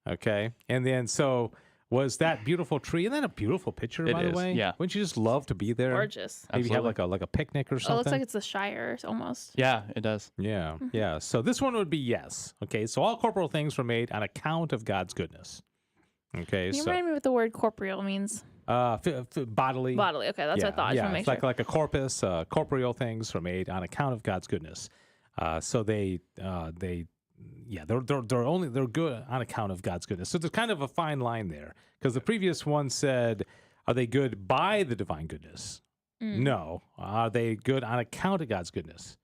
[SPEAKER 11] Okay, and then so was that beautiful tree? Isn't that a beautiful picture, by the way?
[SPEAKER 14] Yeah.
[SPEAKER 11] Wouldn't you just love to be there?
[SPEAKER 12] Gorgeous.
[SPEAKER 11] Maybe have like a picnic or something.
[SPEAKER 12] Oh, it looks like it's the Shire almost.
[SPEAKER 14] Yeah, it does.
[SPEAKER 11] Yeah, yeah. So this one would be yes. Okay, so all corporal things were made on account of God's goodness. Okay,
[SPEAKER 12] Can you
[SPEAKER 11] so
[SPEAKER 12] remind me what the word corporeal means?
[SPEAKER 11] bodily.
[SPEAKER 12] Bodily. Okay, that's what I thought. I just
[SPEAKER 11] Yeah,
[SPEAKER 12] want to make
[SPEAKER 11] it's
[SPEAKER 12] sure.
[SPEAKER 11] like a corpus. Corporeal things were made on account of God's goodness. So they're good on account of God's goodness. So there's kind of a fine line there, because the previous one said, are they good by the divine goodness? No. Are they good on account of God's goodness?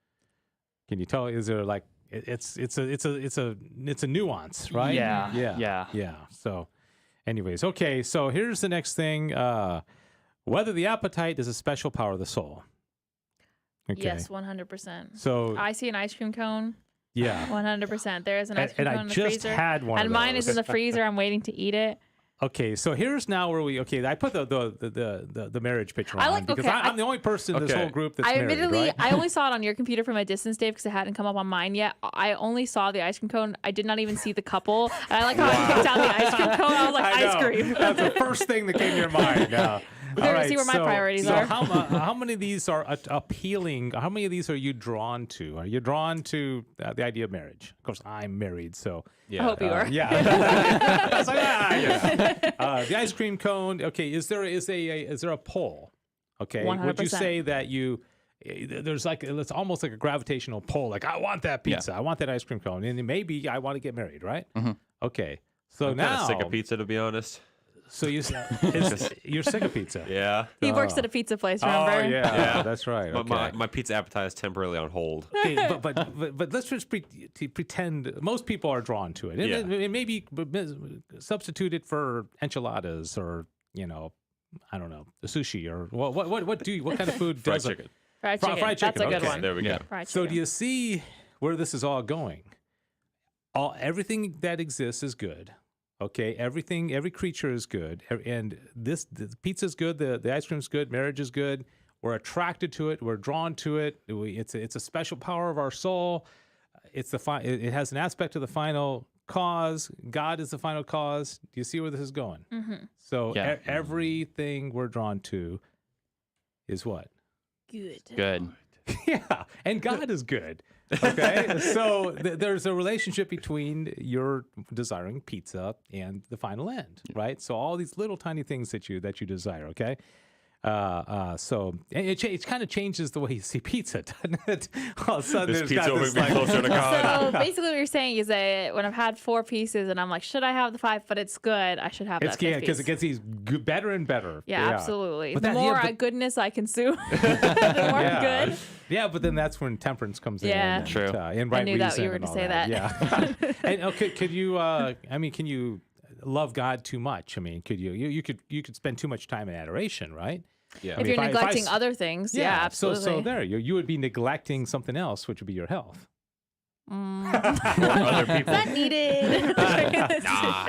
[SPEAKER 11] Can you tell? Is there like it's a nuance, right?
[SPEAKER 14] Yeah.
[SPEAKER 11] So, anyways, okay. So here's the next thing: whether the appetite is a special power of the soul. Okay.
[SPEAKER 12] Yes, 100%.
[SPEAKER 11] So
[SPEAKER 12] I see an ice cream cone.
[SPEAKER 11] yeah.
[SPEAKER 12] 100%. There is an ice cream
[SPEAKER 11] And
[SPEAKER 12] cone
[SPEAKER 11] I
[SPEAKER 12] in the
[SPEAKER 11] just
[SPEAKER 12] freezer.
[SPEAKER 11] had one
[SPEAKER 12] and
[SPEAKER 11] of
[SPEAKER 12] mine is in
[SPEAKER 11] those.
[SPEAKER 12] the freezer. I'm waiting to eat it.
[SPEAKER 11] Okay, so here's now where I put the marriage picture
[SPEAKER 12] I
[SPEAKER 11] on
[SPEAKER 12] like-
[SPEAKER 11] because
[SPEAKER 12] okay,
[SPEAKER 11] I'm the only person in this whole group that's
[SPEAKER 12] I
[SPEAKER 11] married,
[SPEAKER 12] admittedly,
[SPEAKER 11] right?
[SPEAKER 12] I only saw it on your computer from a distance, Dave, because it hadn't come up on mine yet. I only saw the ice cream cone. I did not even see the couple. And I like how I picked out the ice cream cone. I was like,
[SPEAKER 11] I
[SPEAKER 12] ice
[SPEAKER 11] know.
[SPEAKER 12] cream.
[SPEAKER 11] That's the first thing that came to your mind. Now.
[SPEAKER 12] We're going to see where my priorities are.
[SPEAKER 11] How many of these are appealing? How many of these are you drawn to? Are you drawn to the idea of marriage? Of course, I'm married, so
[SPEAKER 12] I hope you are.
[SPEAKER 11] Yeah. I was like, the ice cream cone. Okay, is there a poll? Okay, would you
[SPEAKER 12] 100%.
[SPEAKER 11] say that there's like it's almost like a gravitational pull? Like I want that pizza, I want that ice cream cone, and maybe I want to get married, right? Okay, so
[SPEAKER 13] I'm
[SPEAKER 11] now
[SPEAKER 13] kind of sick of pizza, to be honest.
[SPEAKER 11] So you're sick of pizza?
[SPEAKER 13] Yeah.
[SPEAKER 12] He works at a pizza place, remember?
[SPEAKER 11] Oh yeah, that's right.
[SPEAKER 13] But
[SPEAKER 11] Okay.
[SPEAKER 13] my pizza appetite is temporarily on hold.
[SPEAKER 11] Okay, but let's just pretend most people are drawn to it. And maybe substitute it for enchiladas or I don't know, sushi or what kind of food
[SPEAKER 13] Fried
[SPEAKER 11] does
[SPEAKER 13] chicken.
[SPEAKER 12] Fried chicken.
[SPEAKER 11] Fried chicken.
[SPEAKER 12] That's a good
[SPEAKER 11] Okay.
[SPEAKER 12] one.
[SPEAKER 13] There we go.
[SPEAKER 12] Fried
[SPEAKER 11] So
[SPEAKER 12] chicken.
[SPEAKER 11] do you see where this is all going? Everything that exists is good. Okay, every creature is good, and the pizza is good, the ice cream is good, marriage is good. We're attracted to it, we're drawn to it. It's a special power of our soul. It has an aspect of the final cause. God is the final cause. Do you see where this is going?
[SPEAKER 12] Mm-hmm.
[SPEAKER 11] So
[SPEAKER 14] Yeah.
[SPEAKER 11] everything we're drawn to is what?
[SPEAKER 14] Good.
[SPEAKER 11] Yeah, and God is good. Okay, so there's a relationship between your desiring pizza and the final end, right? So all these little tiny things that you desire. Okay, so it kind of changes the way you see pizza, doesn't it? All of a sudden,
[SPEAKER 13] This
[SPEAKER 11] there's
[SPEAKER 13] pizza
[SPEAKER 11] got
[SPEAKER 13] will
[SPEAKER 11] this,
[SPEAKER 13] make me closer to God.
[SPEAKER 12] So basically, what you're saying is that when I've had 4 pieces and I'm like, should I have the 5? But it's good. I should have that 5th
[SPEAKER 11] because
[SPEAKER 12] piece.
[SPEAKER 11] it gets these better and better.
[SPEAKER 12] Yeah, absolutely.
[SPEAKER 11] But
[SPEAKER 12] The
[SPEAKER 11] that-
[SPEAKER 12] more
[SPEAKER 11] but-
[SPEAKER 12] goodness I consume, the more
[SPEAKER 11] yeah.
[SPEAKER 12] good.
[SPEAKER 11] Yeah, but then that's when temperance comes in.
[SPEAKER 12] Yeah.
[SPEAKER 11] and,
[SPEAKER 14] True.
[SPEAKER 11] And right
[SPEAKER 12] I knew that you
[SPEAKER 11] reason
[SPEAKER 12] were
[SPEAKER 11] and
[SPEAKER 12] going to
[SPEAKER 11] all
[SPEAKER 12] say that.
[SPEAKER 11] Yeah. And okay, could you? Can you love God too much? I mean, could you could spend too much time in adoration, right?
[SPEAKER 13] Yeah.
[SPEAKER 12] If you're neglecting other things, yeah, absolutely.
[SPEAKER 11] So there, you would be neglecting something else, which would be your health.
[SPEAKER 13] Other people.
[SPEAKER 12] Not needed.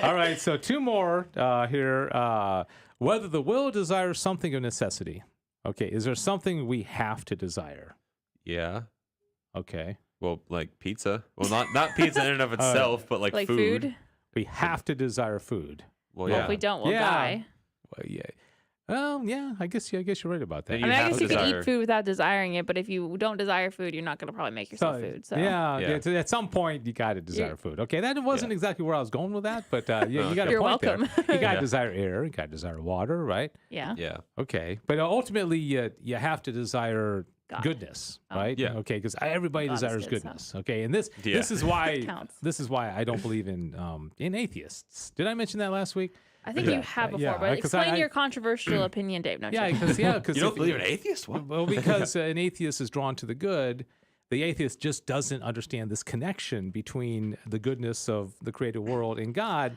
[SPEAKER 11] All right, so 2 more here. Whether the will desires something of necessity. Okay, is there something we have to desire?
[SPEAKER 13] Yeah.
[SPEAKER 11] Okay.
[SPEAKER 13] Well, like pizza. Well, not pizza in and of itself, but like food.
[SPEAKER 11] We have to desire food.
[SPEAKER 13] Well,
[SPEAKER 12] Well,
[SPEAKER 13] yeah.
[SPEAKER 12] if we don't, we'll die.
[SPEAKER 11] Well, yeah. Well, yeah. I guess you're right about that.
[SPEAKER 13] And
[SPEAKER 12] I mean, I
[SPEAKER 13] have
[SPEAKER 12] guess
[SPEAKER 13] to
[SPEAKER 12] you can
[SPEAKER 13] desire-
[SPEAKER 12] eat food without desiring it, but if you don't desire food, you're not going to probably make yourself food. So
[SPEAKER 11] Yeah.
[SPEAKER 13] Yeah.
[SPEAKER 11] At some point, you got to desire food. Okay, that wasn't exactly where I was going with that, but you got a
[SPEAKER 12] You're
[SPEAKER 11] point
[SPEAKER 12] welcome.
[SPEAKER 11] there. You got to
[SPEAKER 13] Yeah.
[SPEAKER 11] desire air. You got to desire water, right?
[SPEAKER 12] yeah.
[SPEAKER 13] Yeah.
[SPEAKER 11] Okay, but ultimately, you have to desire
[SPEAKER 12] God.
[SPEAKER 11] goodness,
[SPEAKER 12] Oh.
[SPEAKER 11] right?
[SPEAKER 13] Yeah.
[SPEAKER 11] Okay, because everybody
[SPEAKER 12] God is
[SPEAKER 11] desires
[SPEAKER 12] good, so.
[SPEAKER 11] goodness. Okay, and this is why I don't believe in atheists. Did I mention that last week?
[SPEAKER 12] I think you have before, but explain your controversial opinion, Dave. No,
[SPEAKER 11] because
[SPEAKER 13] you don't believe in atheists? What?
[SPEAKER 11] Well, because an atheist is drawn to the good. The atheist just doesn't understand this connection between the goodness of the created world and God.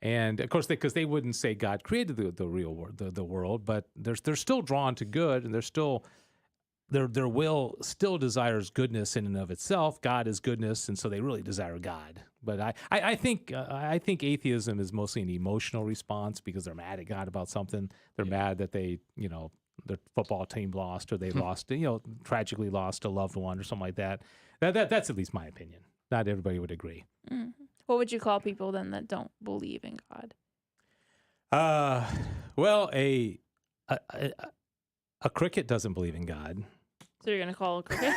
[SPEAKER 11] And of course, because they wouldn't say God created the real world, the world, but they're still drawn to good, and they're still their will still desires goodness in and of itself. God is goodness, and so they really desire God. But I think atheism is mostly an emotional response because they're mad at God about something. They're mad that their football team lost, or they lost, tragically lost a loved one or something like that. That's at least my opinion. Not everybody would agree.
[SPEAKER 12] Mm-hmm. What would you call people then that don't believe in God?
[SPEAKER 11] Well, a cricket doesn't believe in God.
[SPEAKER 12] So you're gonna call a cricket?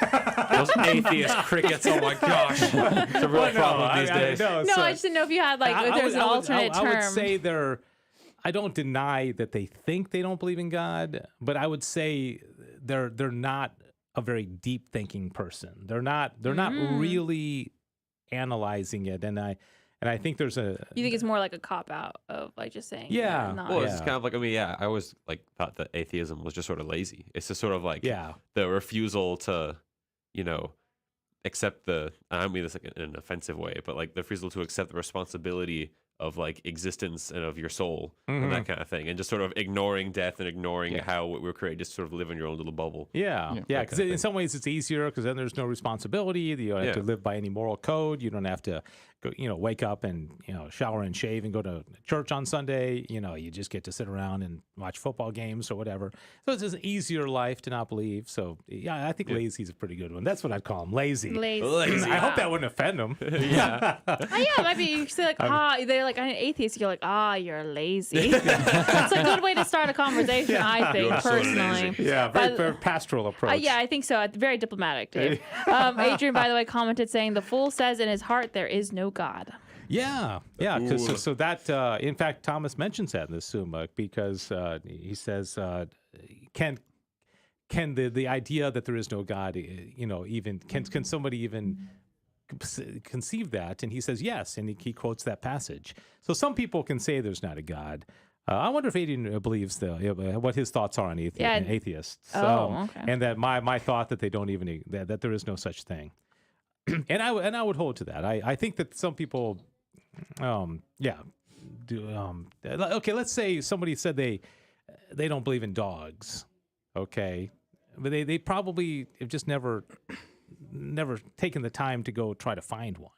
[SPEAKER 13] Those atheist crickets! Oh my gosh, it's a real problem these days.
[SPEAKER 12] I just didn't know if you had if there's an alternate term.
[SPEAKER 11] I would say I don't deny that they think they don't believe in God, but I would say they're not a very deep thinking person. They're not really analyzing it, and I think there's a.
[SPEAKER 12] You think it's more like a cop out of just saying.
[SPEAKER 11] Yeah.
[SPEAKER 13] Well, it's kind of like I always thought that atheism was just sort of lazy. It's just sort of the refusal to, accept the. I don't mean this in an offensive way, but the refusal to accept the responsibility of existence and of your soul and that kind of thing, and just sort of ignoring death and ignoring how we're created, just sort of live in your own little bubble.
[SPEAKER 11] Yeah. Because in some ways it's easier because then there's no responsibility. You don't have to live by any moral code. You don't have to go, wake up and shower and shave and go to church on Sunday. You just get to sit around and watch football games or whatever. So it's just an easier life to not believe. So yeah, I think lazy is a pretty good one. That's what I'd call them, lazy.
[SPEAKER 12] Lazy.
[SPEAKER 11] I hope that wouldn't offend them.
[SPEAKER 12] Yeah, maybe you say they're I'm an atheist. You're you're lazy. That's a good way to start a conversation, I think, personally.
[SPEAKER 11] Very pastoral approach.
[SPEAKER 12] Yeah, I think so. Very diplomatic, Dave. Adrian, by the way, commented saying, "The fool says in his heart there is no God."
[SPEAKER 11] Yeah. Because so that in fact Thomas mentions that in the Summa because he says, can the idea that there is no God, even can somebody even conceive that? And he says yes, and he quotes that passage. So some people can say there's not a God. I wonder if Adrian believes what his thoughts are on atheists.
[SPEAKER 12] Okay.
[SPEAKER 11] And that my thought that they don't even that there is no such thing. And I would hold to that. I think that some people, do. Okay, let's say somebody said they don't believe in dogs. Okay, but they probably have just never taken the time to go try to find one.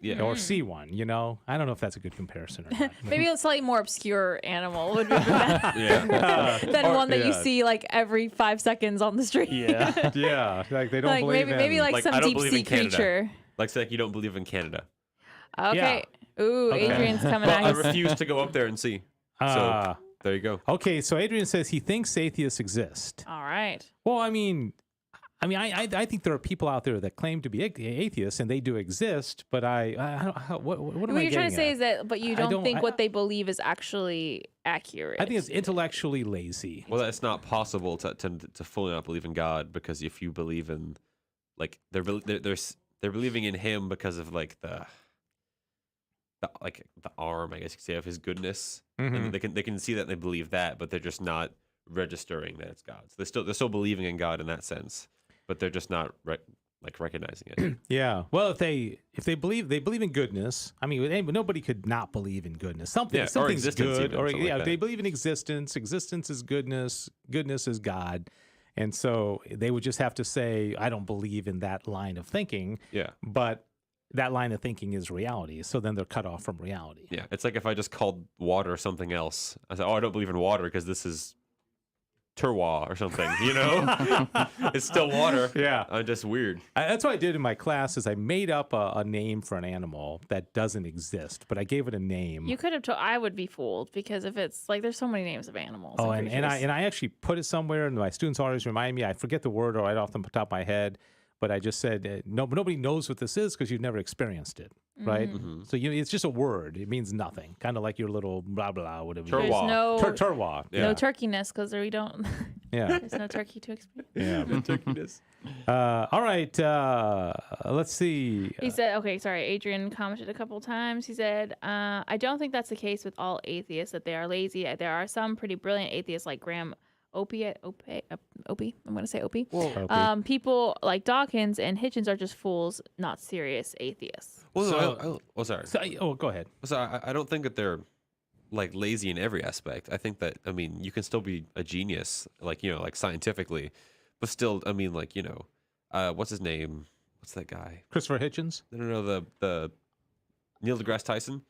[SPEAKER 13] Yeah.
[SPEAKER 11] Or see one, I don't know if that's a good comparison or not.
[SPEAKER 12] Maybe a slightly more obscure animal would be better than one that you see every 5 seconds on the street.
[SPEAKER 11] Yeah. They don't believe in.
[SPEAKER 12] Maybe some deep sea creature.
[SPEAKER 13] Say you don't believe in Canada.
[SPEAKER 12] Okay. Yeah. Ooh, okay. Adrian's coming out.
[SPEAKER 13] I refuse to go up there and see. So there you go.
[SPEAKER 11] Okay, so Adrian says he thinks atheists exist.
[SPEAKER 12] All right.
[SPEAKER 11] Well, I think there are people out there that claim to be atheists, and they do exist. But what am I
[SPEAKER 12] What you're trying to say is that, but you don't think what they believe is actually accurate.
[SPEAKER 11] I think it's intellectually lazy.
[SPEAKER 13] Well, it's not possible to fully not believe in God, because if you believe in, they're believing in Him because of the arm, I guess you could say, of His goodness, and they can see that and they believe that, but they're just not registering that it's God. So they're still believing in God in that sense, but they're just not recognizing it.
[SPEAKER 11] Yeah. Well, if they believe in goodness, nobody could not believe in goodness. Something's good, they believe in existence. Existence is goodness. Goodness is God. And so they would just have to say, I don't believe in that line of thinking.
[SPEAKER 13] Yeah.
[SPEAKER 11] But that line of thinking is reality. So then they're cut off from reality.
[SPEAKER 13] Yeah. It's like if I just called water something else. I said, I don't believe in water because this is terroir or something, It's still water.
[SPEAKER 11] Yeah.
[SPEAKER 13] I'm just weird.
[SPEAKER 11] That's what I did in my class is I made up a name for an animal that doesn't exist, but I gave it a name.
[SPEAKER 12] You could have I would be fooled, because if it's there's so many names of animals.
[SPEAKER 11] Oh, and I actually put it somewhere, and my students always remind me. I forget the word right off the top of my head, but I just said, nobody knows what this is because you've never experienced it, right?
[SPEAKER 13] Mm-hmm.
[SPEAKER 11] So it's just a word. It means nothing. Kind of like your little blah, blah, whatever.
[SPEAKER 12] Terroir.
[SPEAKER 11] Terroir.
[SPEAKER 12] No turkey nest because we don't.
[SPEAKER 11] Yeah.
[SPEAKER 12] There's no turkey to explain.
[SPEAKER 11] Yeah.
[SPEAKER 13] Turkeyness.
[SPEAKER 11] All right. Let's see.
[SPEAKER 12] He said, okay, sorry. Adrian commented a couple times. He said, I don't think that's the case with all atheists, that they are lazy. There are some pretty brilliant atheists like Graham Opie. I'm going to say Opie.
[SPEAKER 11] Opie.
[SPEAKER 12] People like Dawkins and Hitchens are just fools, not serious atheists.
[SPEAKER 13] Well, sorry.
[SPEAKER 11] Go ahead.
[SPEAKER 13] So I don't think that they're like lazy in every aspect. I think that, I mean, you can still be a genius, like, you know, like scientifically, but still, I mean, like, you know, what's his name? What's that guy?
[SPEAKER 11] Christopher Hitchens?
[SPEAKER 13] No, the Neil deGrasse Tyson.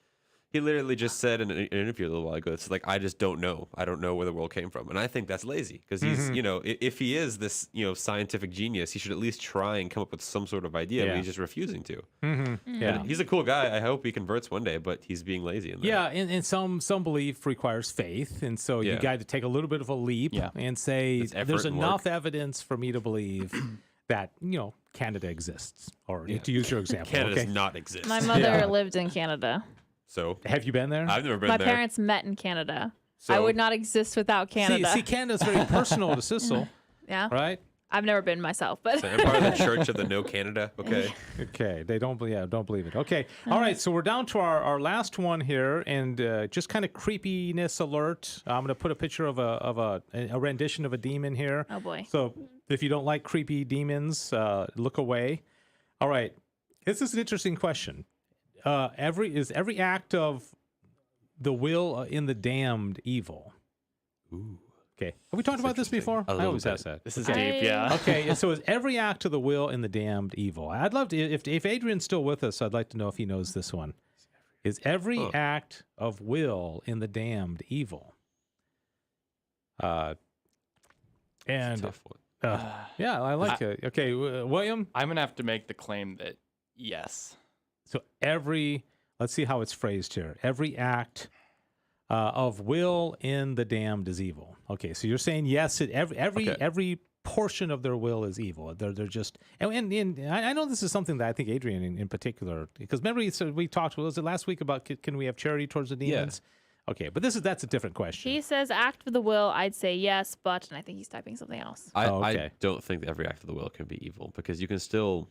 [SPEAKER 13] He literally just said in an interview a little while ago, it's like, I just don't know. I don't know where the world came from. And I think that's lazy because he's, you know, if he is this, you know, scientific genius, he should at least try and come up with some sort of idea, but he's just refusing to.
[SPEAKER 11] Yeah.
[SPEAKER 13] And he's a cool guy. I hope he converts one day, but he's being lazy in that.
[SPEAKER 11] Yeah, and some belief requires faith, and so you got to take a little bit of a leap and say there's enough evidence for me to believe that, you know, Canada exists, or to use your example.
[SPEAKER 13] Canada does not exist.
[SPEAKER 12] My mother lived in Canada.
[SPEAKER 13] So
[SPEAKER 11] have you been there?
[SPEAKER 13] I've never been
[SPEAKER 12] My
[SPEAKER 13] there.
[SPEAKER 12] My parents met in Canada.
[SPEAKER 13] So,
[SPEAKER 12] I would not exist without Canada.
[SPEAKER 11] See, Canada's very personal to Sissel.
[SPEAKER 12] Yeah.
[SPEAKER 11] Right?
[SPEAKER 12] I've never been myself, but
[SPEAKER 13] so Empire of the Church of the No Canada. Okay.
[SPEAKER 11] Okay. They don't believe it. Okay. All right. So we're down to our last one here, and just kind of creepiness alert. I'm going to put a picture of a rendition of a demon here.
[SPEAKER 12] Oh boy.
[SPEAKER 11] So if you don't like creepy demons, look away. All right. This is an interesting question. Every act of the will in the damned evil?
[SPEAKER 13] Ooh.
[SPEAKER 11] Okay. Have we talked about this before? I always ask that.
[SPEAKER 14] This is deep, yeah.
[SPEAKER 11] Okay. So is every act of the will in the damned evil? I'd love to, if Adrian's still with us, I'd like to know if he knows this one. Is every act of will in the damned evil?
[SPEAKER 13] And tough one.
[SPEAKER 11] Yeah, I like it. Okay, William?
[SPEAKER 14] I'm going to have to make the claim that yes.
[SPEAKER 11] So let's see how it's phrased here. Every act of will in the damned is evil. Okay, so you're saying yes, every portion of their will is evil. They're just, and I know this is something that I think Adrian in particular, because remember we talked, was it last week about can we have charity towards the demons? Yeah. Okay, but that's a different question.
[SPEAKER 12] He says act of the will, I'd say yes, but, and I think he's typing something else.
[SPEAKER 13] I don't think that every act of the will can be evil, because you can still,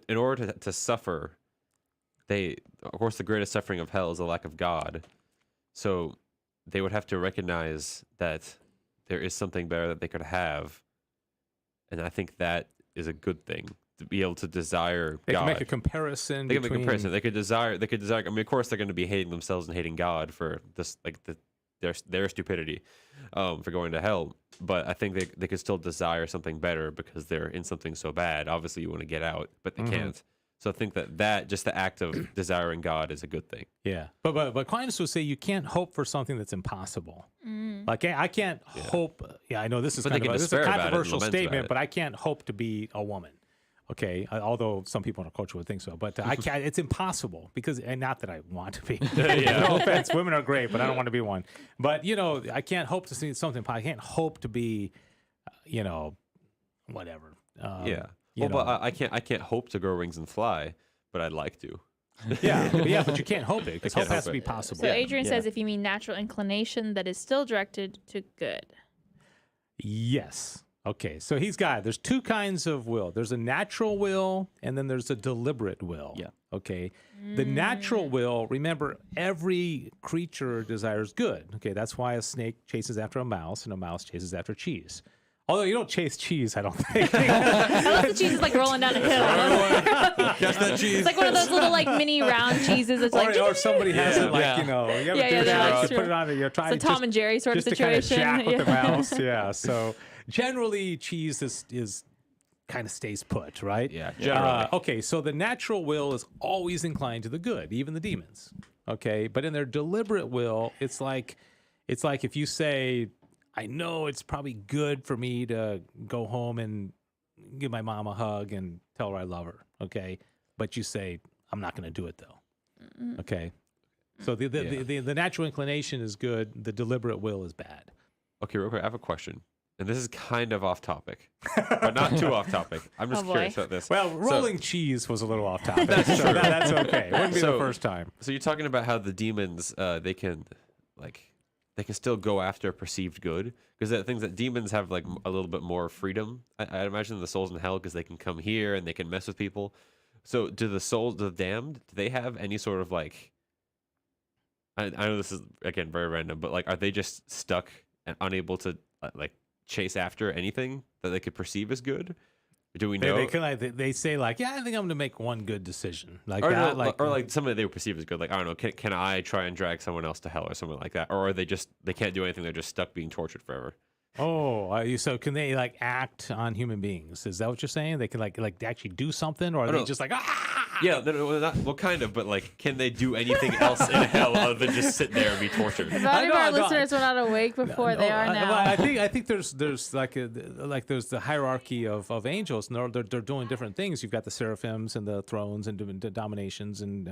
[SPEAKER 13] in order to suffer, of course, the greatest suffering of hell is the lack of God. So they would have to recognize that there is something better that they could have. And I think that is a good thing, to be able to desire
[SPEAKER 11] they
[SPEAKER 13] God.
[SPEAKER 11] Can make a comparison.
[SPEAKER 13] They can make a comparison. They could desire. I mean, of course, they're going to be hating themselves and hating God for this, like their stupidity, for going to hell. But I think they could still desire something better because they're in something so bad. Obviously, you want to get out, but they can't. So I think that just the act of desiring God is a good thing.
[SPEAKER 11] Yeah, but Aquinas would say you can't hope for something that's impossible. Like I can't hope. Yeah, I know this is kind of a controversial statement, but I can't hope to be a woman. Okay, although some people in our culture would think so, but I can't. It's impossible because, and not that I want to be. No offense, women are great, but I don't want to be one. But I can't hope to see something. I can't hope to be, whatever.
[SPEAKER 13] But I can't hope to grow wings and fly, but I'd like to.
[SPEAKER 11] But you can't hope it because hope has to be possible.
[SPEAKER 12] So Adrian says if you mean natural inclination that is still directed to good.
[SPEAKER 11] Yes. Okay, so there's two kinds of will. There's a natural will, and then there's a deliberate will. Yeah. Okay. The natural will, remember, every creature desires good. Okay, that's why a snake chases after a mouse, and a mouse chases after cheese. Although you don't chase cheese, I don't think.
[SPEAKER 12] I love the cheese is like rolling down a hill.
[SPEAKER 13] Catch that cheese.
[SPEAKER 12] It's like one of those little like mini round cheeses. It's
[SPEAKER 11] or somebody has it like you put it on. You're trying
[SPEAKER 12] it's a Tom and Jerry sort of
[SPEAKER 11] To
[SPEAKER 12] situation.
[SPEAKER 11] kind of jack with the mouse. Yeah. So generally, cheese is kind of stays put, right?
[SPEAKER 13] Yeah. Generally.
[SPEAKER 11] Okay. So the natural will is always inclined to the good, even the demons. Okay. But in their deliberate will, it's like if you say, I know it's probably good for me to go home and give my mom a hug and tell her I love her, okay? But you say, I'm not going to do it, though, okay? So the natural inclination is good. The deliberate will is bad.
[SPEAKER 13] Okay, real quick, I have a question. And this is kind of off topic, but not too off topic. I'm just curious about this.
[SPEAKER 11] Well, rolling cheese was a little off topic. That's true. That's okay. It wouldn't be the first time.
[SPEAKER 13] So you're talking about how the demons, they they can still go after perceived good, because the things that demons have like a little bit more freedom. I imagine the souls in hell, because they can come here and they can mess with people. So do the souls, the damned, do they have any sort of like, I know this is again very random, but like, are they just stuck and unable to like chase after anything that they could perceive as good? Do we know?
[SPEAKER 11] They say like, yeah, I think I'm going to make one good decision, like
[SPEAKER 13] or
[SPEAKER 11] that,
[SPEAKER 13] no, or like something they would perceive as good, like I don't know, can I try and drag someone else to hell or something like that, or are they can't do anything? They're just stuck being tortured forever.
[SPEAKER 11] Oh, so can they like act on human beings? Is that what you're saying? They can like actually do something, or are they just like
[SPEAKER 13] Yeah, well, kind of, but like, can they do anything else in hell other than just sit there and be tortured?
[SPEAKER 12] If any of our listeners were not awake before, they are now.
[SPEAKER 11] I think there's like there's the hierarchy of angels, and they're doing different things. You've got the seraphims and the thrones and the dominations, and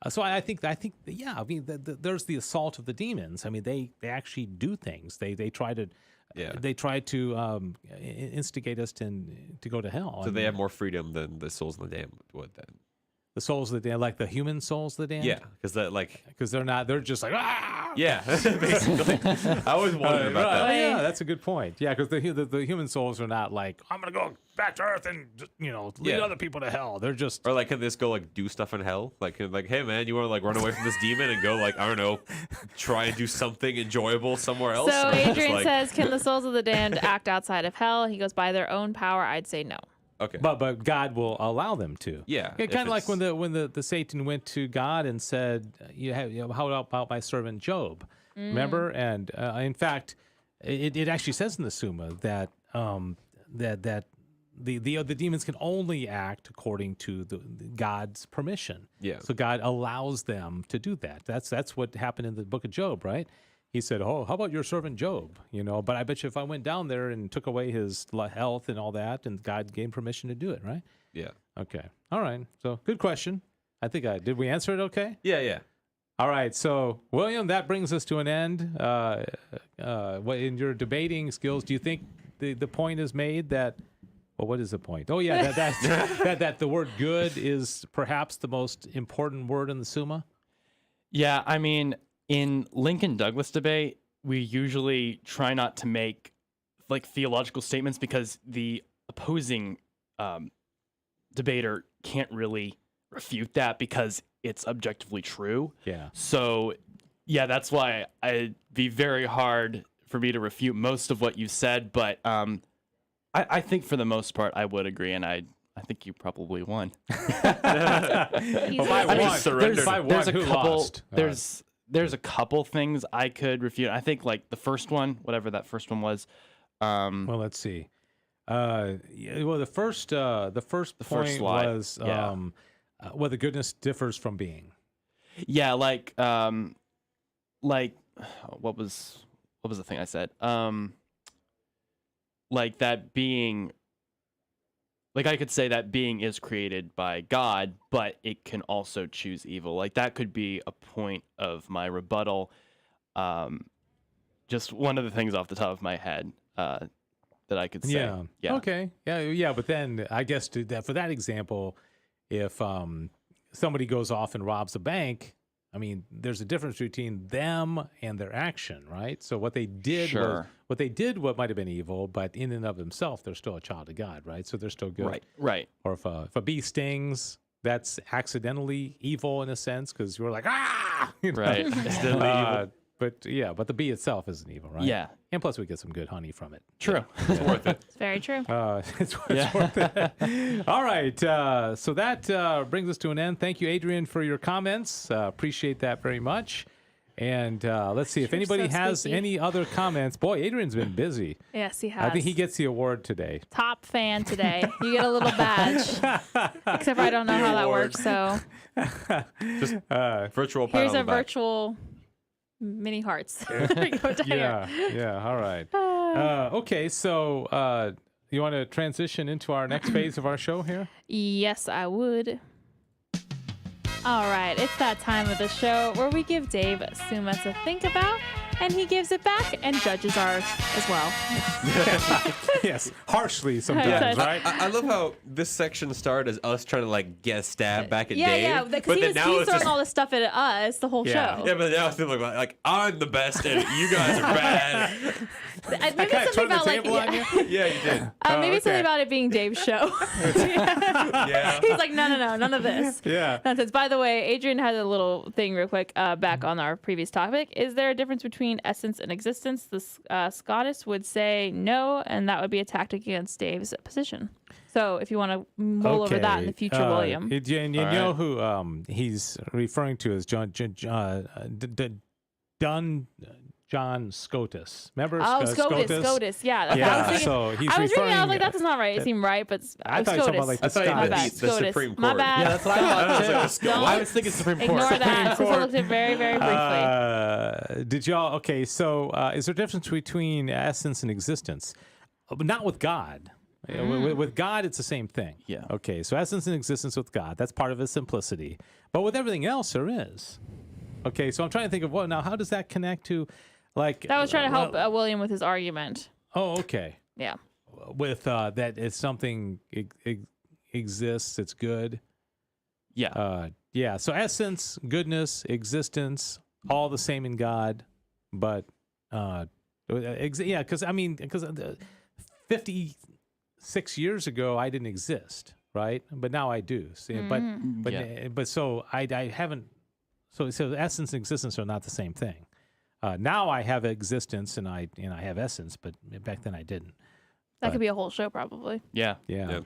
[SPEAKER 11] so I think yeah. I mean, there's the assault of the demons. I mean, they actually do things. They try to. Yeah. They try to instigate us to go to hell.
[SPEAKER 13] So they have more freedom than the souls of the damned would then.
[SPEAKER 11] The souls of the damned, like the human souls of the damned?
[SPEAKER 13] Yeah, because
[SPEAKER 11] they're just like, ah!
[SPEAKER 13] Yeah, basically. I always wondered about that.
[SPEAKER 11] Yeah, that's a good point. Yeah, because the human souls are not like, I'm going to go back to Earth and, lead other people to hell. They're just...
[SPEAKER 13] Or like, can this go like do stuff in hell? Like, hey man, you want to like run away from this demon and go like, I don't know, try and do something enjoyable somewhere else?
[SPEAKER 12] So Adrian says, can the souls of the damned act outside of hell? He goes, by their own power, I'd say no.
[SPEAKER 13] Okay.
[SPEAKER 11] But God will allow them to.
[SPEAKER 13] Yeah.
[SPEAKER 11] Kind of like when the Satan went to God and said, how about my servant Job? Remember? And in fact, it actually says in the Summa that the demons can only act according to God's permission.
[SPEAKER 13] Yeah.
[SPEAKER 11] So God allows them to do that. That's what happened in the book of Job, right? He said, "Oh, how about your servant Job? But I bet you if I went down there and took away his health and all that, and God gave permission to do it, right?"
[SPEAKER 13] Yeah.
[SPEAKER 11] Okay. All right. So good question. I think did we answer it okay?
[SPEAKER 13] Yeah.
[SPEAKER 11] All right. So William, that brings us to an end. In your debating skills, do you think the point is made that? Well, what is the point? Oh yeah, that the word good is perhaps the most important word in the Summa.
[SPEAKER 14] Yeah, I mean. In Lincoln-Douglas debate, we usually try not to make like theological statements because the opposing debater can't really refute that because it's objectively true.
[SPEAKER 11] Yeah.
[SPEAKER 14] So, yeah, that's why it'd be very hard for me to refute most of what you said. But I think for the most part, I would agree, and I think you probably won.
[SPEAKER 11] If I won,
[SPEAKER 14] there's a
[SPEAKER 11] who
[SPEAKER 14] couple.
[SPEAKER 11] lost?
[SPEAKER 14] There's a couple things I could refute. I think like the first one, whatever that first one was.
[SPEAKER 11] Well, let's see. The first point was whether goodness differs from being.
[SPEAKER 14] Yeah, like what was the thing I said? Like that being. Like I could say that being is created by God, but it can also choose evil. Like that could be a point of my rebuttal. Just one of the things off the top of my head that I could say.
[SPEAKER 11] Yeah. Okay. Yeah. But then I guess for that example, if somebody goes off and robs a bank, I mean, there's a difference between them and their action, right? So what they did what might have been evil, but in and of themselves, they're still a child of God, right? So they're still good.
[SPEAKER 14] Right.
[SPEAKER 11] Or if a bee stings, that's accidentally evil in a sense because you're like, ah!
[SPEAKER 14] Right. Accidentally evil.
[SPEAKER 11] But the bee itself isn't evil, right?
[SPEAKER 14] Yeah.
[SPEAKER 11] And plus we get some good honey from it.
[SPEAKER 14] True.
[SPEAKER 13] It's worth it.
[SPEAKER 12] It's very true.
[SPEAKER 11] It's worth it. All right. So that brings us to an end. Thank you, Adrian, for your comments. Appreciate that very much. And let's see if anybody has any other comments. Boy, Adrian's been busy.
[SPEAKER 12] Yes, he has.
[SPEAKER 11] I think he gets the award today.
[SPEAKER 12] Top fan today. You get a little badge. Except for I don't know how that works. So
[SPEAKER 13] just virtual.
[SPEAKER 12] Here's a virtual mini hearts.
[SPEAKER 11] Yeah. All right. Okay. So you want to transition into our next phase of our show here?
[SPEAKER 12] Yes, I would. All right, it's that time of the show where we give Dave Summa to think about and he gives it back and judges ours as well.
[SPEAKER 11] Yes, harshly sometimes, right?
[SPEAKER 13] I love how this section started as us trying to like get a stab back at
[SPEAKER 12] Yeah,
[SPEAKER 13] Dave.
[SPEAKER 12] yeah, because
[SPEAKER 13] but
[SPEAKER 12] he
[SPEAKER 13] then
[SPEAKER 12] was
[SPEAKER 13] now
[SPEAKER 12] he's
[SPEAKER 13] it's
[SPEAKER 12] throwing
[SPEAKER 13] just,
[SPEAKER 12] all this stuff at us the whole
[SPEAKER 11] Yeah.
[SPEAKER 12] show.
[SPEAKER 13] yeah, but now it's feeling like I'm the best and you guys are bad.
[SPEAKER 12] Maybe something about like
[SPEAKER 13] Yeah, you did.
[SPEAKER 12] maybe something about it being Dave's show.
[SPEAKER 13] Yeah.
[SPEAKER 12] He's like, no, none of this.
[SPEAKER 11] Yeah.
[SPEAKER 12] Nonsense. By the way, Adrian had a little thing real quick back on our previous topic. Is there a difference between essence and existence? The Scottish would say no, and that would be a tactic against Dave's position. So if you want to mull over that in the future, William.
[SPEAKER 11] And you know who he's referring to as John Scotus. Remember
[SPEAKER 12] Scotus. Yeah.
[SPEAKER 11] Yeah,
[SPEAKER 12] I was
[SPEAKER 11] so he's
[SPEAKER 12] I was reading, I was
[SPEAKER 11] referring-
[SPEAKER 12] like, that does not right. It seemed right, but
[SPEAKER 11] I thought you were talking about like the
[SPEAKER 12] My bad.
[SPEAKER 11] Scottish.
[SPEAKER 13] the
[SPEAKER 12] SCOTUS.
[SPEAKER 13] Supreme
[SPEAKER 12] My
[SPEAKER 13] Court.
[SPEAKER 12] bad.
[SPEAKER 14] Yeah, that's what I thought too.
[SPEAKER 12] Don't
[SPEAKER 14] I was thinking Supreme Court.
[SPEAKER 12] Ignore that. Since I looked at it very, very briefly.
[SPEAKER 11] Did y'all? Okay, so is there a difference between essence and existence? But not with God. With God, it's the same thing.
[SPEAKER 14] Yeah.
[SPEAKER 11] Okay, so essence and existence with God, that's part of his simplicity. But with everything else, there is. Okay, so I'm trying to think of now, how does that connect to, like?
[SPEAKER 12] That was trying to help William with his argument.
[SPEAKER 11] Oh, okay.
[SPEAKER 12] Yeah.
[SPEAKER 11] With that, if something exists, it's good.
[SPEAKER 14] Yeah.
[SPEAKER 11] Yeah. So essence, goodness, existence, all the same in God, but because 56 years ago I didn't exist, right? But now I do. See, but so I haven't. So essence and existence are not the same thing. Now I have existence and I have essence, but back then I didn't.
[SPEAKER 12] That could be a whole show, probably.
[SPEAKER 14] Yeah.
[SPEAKER 11] Yeah.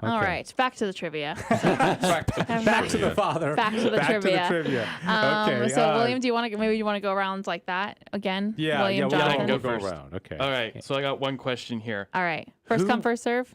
[SPEAKER 12] All
[SPEAKER 11] Okay.
[SPEAKER 12] right, back to the trivia.
[SPEAKER 11] Back to the father.
[SPEAKER 12] Back to the trivia.
[SPEAKER 11] Okay.
[SPEAKER 12] So, William, do you want to go around like that again?
[SPEAKER 11] Yeah.
[SPEAKER 12] William, Jonathan?
[SPEAKER 11] We'll go around. Okay.
[SPEAKER 14] All right. So I got one question here.
[SPEAKER 12] All right. First come, first serve.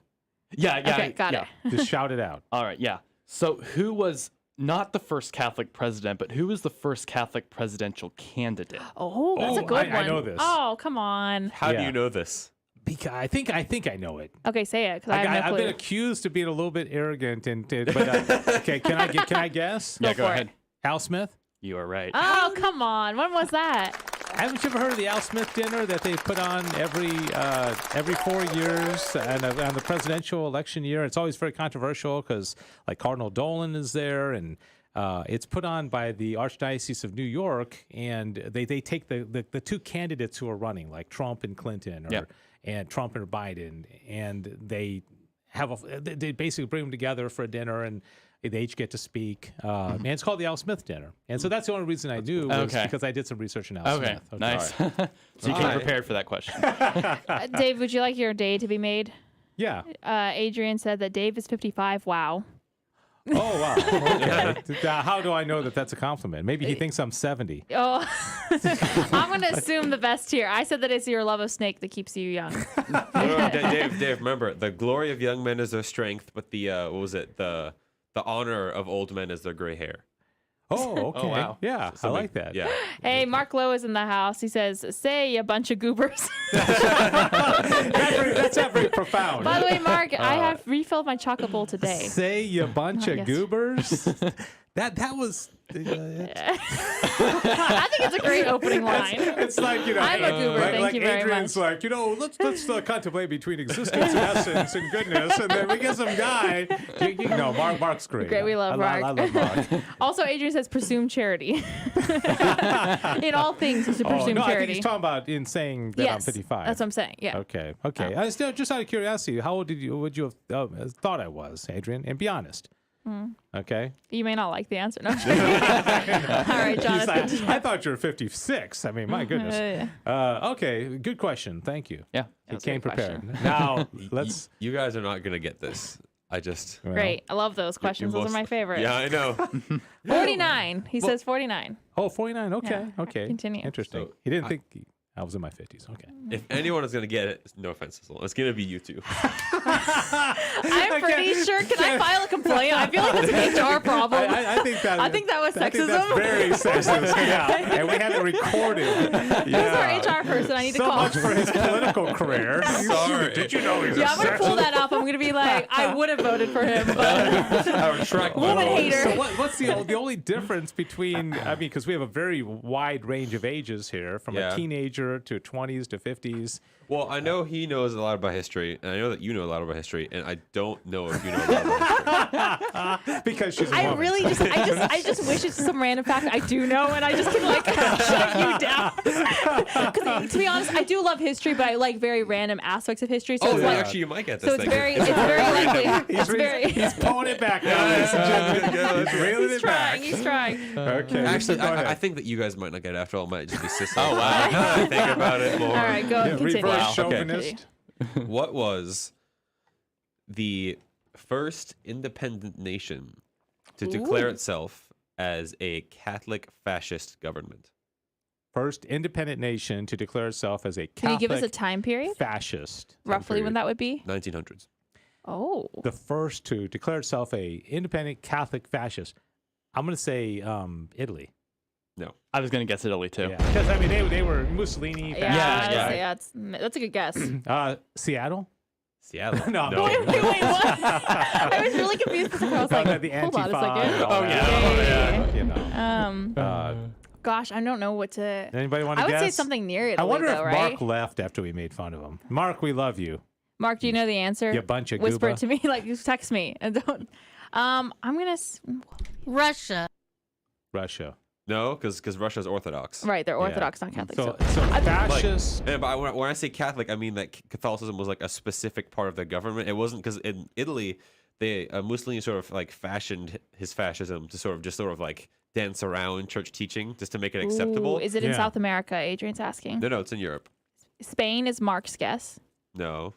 [SPEAKER 14] Yeah.
[SPEAKER 12] Okay, got it.
[SPEAKER 11] Just shout it out.
[SPEAKER 14] All right. Yeah. So who was not the first Catholic president, but who was the first Catholic presidential candidate?
[SPEAKER 12] Oh, that's a good one.
[SPEAKER 11] I know this.
[SPEAKER 12] Oh, come on.
[SPEAKER 13] How do you know this?
[SPEAKER 11] Because I think I know it.
[SPEAKER 12] Okay, say it, because I have no
[SPEAKER 11] I've
[SPEAKER 12] clue.
[SPEAKER 11] been accused of being a little bit arrogant, but okay, can I guess?
[SPEAKER 12] Go for it.
[SPEAKER 11] Al Smith.
[SPEAKER 14] You are right.
[SPEAKER 12] Oh, come on. When was that?
[SPEAKER 11] Haven't you ever heard of the Al Smith dinner that they put on every 4 years and on the presidential election year? It's always very controversial because like Cardinal Dolan is there, and it's put on by the Archdiocese of New York, and they take the two candidates who are running, like Trump and Clinton, and Trump and Biden, and they they basically bring them together for a dinner, and they each get to speak. And it's called the Al Smith dinner, and so that's the only reason I knew was because I did some research on Al Smith. Okay,
[SPEAKER 14] nice. So you came prepared for that question.
[SPEAKER 12] Dave, would you like your day to be made?
[SPEAKER 11] Yeah.
[SPEAKER 12] Adrian said that Dave is 55. Wow.
[SPEAKER 11] Oh, wow. Okay. How do I know that that's a compliment? Maybe he thinks I'm 70.
[SPEAKER 12] Oh, I'm going to assume the best here. I said that it's your love of snake that keeps you young.
[SPEAKER 13] No, Dave, remember, the glory of young men is their strength, but the, the honor of old men is their gray hair.
[SPEAKER 11] Oh, okay.
[SPEAKER 14] Oh, wow.
[SPEAKER 11] Yeah, I like that.
[SPEAKER 13] Yeah.
[SPEAKER 12] Hey, Mark Lowe is in the house. He says, say you bunch of goobers.
[SPEAKER 11] That's not very profound.
[SPEAKER 12] By the way, Mark, I have refilled my chocolate bowl today.
[SPEAKER 11] Say you bunch of
[SPEAKER 12] Yes.
[SPEAKER 11] goobers. That was.
[SPEAKER 12] I think it's a great opening line.
[SPEAKER 11] It's like,
[SPEAKER 12] I'm a goober. Thank you very
[SPEAKER 11] Adrian's
[SPEAKER 12] much.
[SPEAKER 11] like, let's contemplate between existence and essence and goodness, and then we get some guy. Mark's great.
[SPEAKER 12] Great, we love Mark.
[SPEAKER 11] I love Mark.
[SPEAKER 12] Also, Adrian says presume charity. In all things, is to presume
[SPEAKER 11] I think
[SPEAKER 12] charity.
[SPEAKER 11] he's talking about in saying that I'm 55.
[SPEAKER 12] That's what I'm saying. Yeah.
[SPEAKER 11] Okay. I still, just out of curiosity, how old would you have thought I was, Adrian? And be honest. Okay.
[SPEAKER 12] You may not like the answer. No. All right, Jonathan.
[SPEAKER 11] He's like, I thought you were 56. I mean, my goodness. Okay. Good question. Thank you.
[SPEAKER 14] Yeah.
[SPEAKER 11] He came prepared. Now, let's.
[SPEAKER 13] You guys are not going to get this.
[SPEAKER 12] Great. I love those questions. Those are my favorite.
[SPEAKER 13] Yeah, I know.
[SPEAKER 12] 49. He says 49.
[SPEAKER 11] Oh, 49. Okay.
[SPEAKER 12] Yeah.
[SPEAKER 11] Okay.
[SPEAKER 12] Continue.
[SPEAKER 11] Interesting.
[SPEAKER 13] So,
[SPEAKER 11] he didn't think. I was in my 50s. Okay.
[SPEAKER 13] If anyone is going to get it, no offense, it's going to be you two.
[SPEAKER 12] I'm pretty sure. Can I file a complaint? I feel like that's an HR problem.
[SPEAKER 11] I think that.
[SPEAKER 12] I think that was
[SPEAKER 11] I think
[SPEAKER 12] sexism.
[SPEAKER 11] that's very sexist. Yeah, and we have it recorded.
[SPEAKER 12] Who's our HR person? I need to
[SPEAKER 11] so
[SPEAKER 12] call.
[SPEAKER 11] much for his political career.
[SPEAKER 13] Sorry.
[SPEAKER 11] Did you know he's
[SPEAKER 12] Yeah, I'm gonna pull that up. I'm gonna be like, I would have voted for him, but
[SPEAKER 13] I would track
[SPEAKER 12] woman hater.
[SPEAKER 11] So what's the only difference between? I mean, because we have a very wide range of ages here, from a teenager to 20s to 50s.
[SPEAKER 13] Well, I know he knows a lot about history, and I know that you know a lot about history, and I don't know if you know a lot about history.
[SPEAKER 11] Because she's a woman.
[SPEAKER 12] I just wish it's some random fact I do know, and I just can like shut you down. Because to be honest, I do love history, but I like very random aspects of history. So it's like,
[SPEAKER 13] actually, you might get this.
[SPEAKER 12] So it's very likely.
[SPEAKER 11] He's pulling it back now. Ladies and gentlemen. He's reeling it back.
[SPEAKER 12] He's trying.
[SPEAKER 11] Okay.
[SPEAKER 13] Actually, I think that you guys might not get it after all. It might just be sister. Oh wow! Now that I think about it more.
[SPEAKER 12] All right, go continue.
[SPEAKER 11] Reverse chauvinist.
[SPEAKER 13] What was the first independent nation to declare itself as a Catholic fascist government?
[SPEAKER 11] First independent nation to declare itself as a Catholic.
[SPEAKER 12] Can you give us a time period?
[SPEAKER 11] Fascist.
[SPEAKER 12] Roughly when that would be?
[SPEAKER 13] 1900s.
[SPEAKER 12] Oh.
[SPEAKER 11] The first to declare itself a independent Catholic fascist. I'm going to say Italy.
[SPEAKER 13] No.
[SPEAKER 14] I was going to guess Italy too.
[SPEAKER 11] Because I mean they were Mussolini.
[SPEAKER 12] That's a good guess.
[SPEAKER 11] Seattle.
[SPEAKER 13] Seattle.
[SPEAKER 11] No.
[SPEAKER 12] Wait, what? I was really confused because I was like,
[SPEAKER 11] the
[SPEAKER 12] hold on a
[SPEAKER 11] Antifa.
[SPEAKER 12] second.
[SPEAKER 11] Oh yeah. You know.
[SPEAKER 12] Gosh, I don't know what to.
[SPEAKER 11] Anybody want to guess?
[SPEAKER 12] I would say something near Italy,
[SPEAKER 11] I wonder
[SPEAKER 12] though,
[SPEAKER 11] if
[SPEAKER 12] right?
[SPEAKER 11] Mark left after we made fun of him. Mark, we love you.
[SPEAKER 12] Mark, do you know the answer?
[SPEAKER 11] You bunch of
[SPEAKER 12] Whisper
[SPEAKER 11] gooba.
[SPEAKER 12] it to me, like just text me, and don't. I'm gonna. Russia.
[SPEAKER 11] Russia.
[SPEAKER 13] No, because Russia's Orthodox.
[SPEAKER 12] Right, they're Orthodox, not Catholic.
[SPEAKER 11] So fascist.
[SPEAKER 13] But when I say Catholic, I mean that Catholicism was like a specific part of their government. It wasn't because in Italy, Mussolini sort of like fashioned his fascism to sort of like dance around church teaching just to make it acceptable.
[SPEAKER 12] Ooh, is it in South America? Adrian's asking.
[SPEAKER 13] No, it's in Europe.
[SPEAKER 12] Spain is Mark's guess.
[SPEAKER 13] No.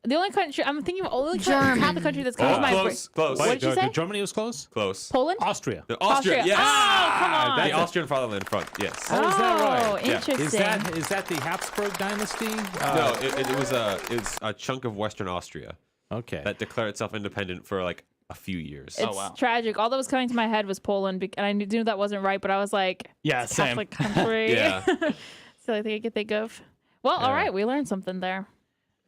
[SPEAKER 12] The only country I'm thinking of, only Catholic country that's coming to my brain.
[SPEAKER 13] Close.
[SPEAKER 12] What did you say?
[SPEAKER 11] Germany was close.
[SPEAKER 13] Close.
[SPEAKER 12] Poland.
[SPEAKER 11] Austria.
[SPEAKER 13] Austria. Yes.
[SPEAKER 12] Oh, come on.
[SPEAKER 13] The Austrian fatherland front. Yes.
[SPEAKER 11] Oh, is that right?
[SPEAKER 12] Interesting.
[SPEAKER 11] Is that the Habsburg dynasty?
[SPEAKER 13] No, it was a chunk of Western Austria.
[SPEAKER 11] Okay.
[SPEAKER 13] That declared itself independent for like a few years.
[SPEAKER 12] It's tragic. All that was coming to my head was Poland, and I knew that wasn't right, but I was like,
[SPEAKER 14] yeah,
[SPEAKER 12] it's
[SPEAKER 14] same.
[SPEAKER 12] Catholic country.
[SPEAKER 13] Yeah.
[SPEAKER 12] So I think I could think of. Well, all right, we learned something there.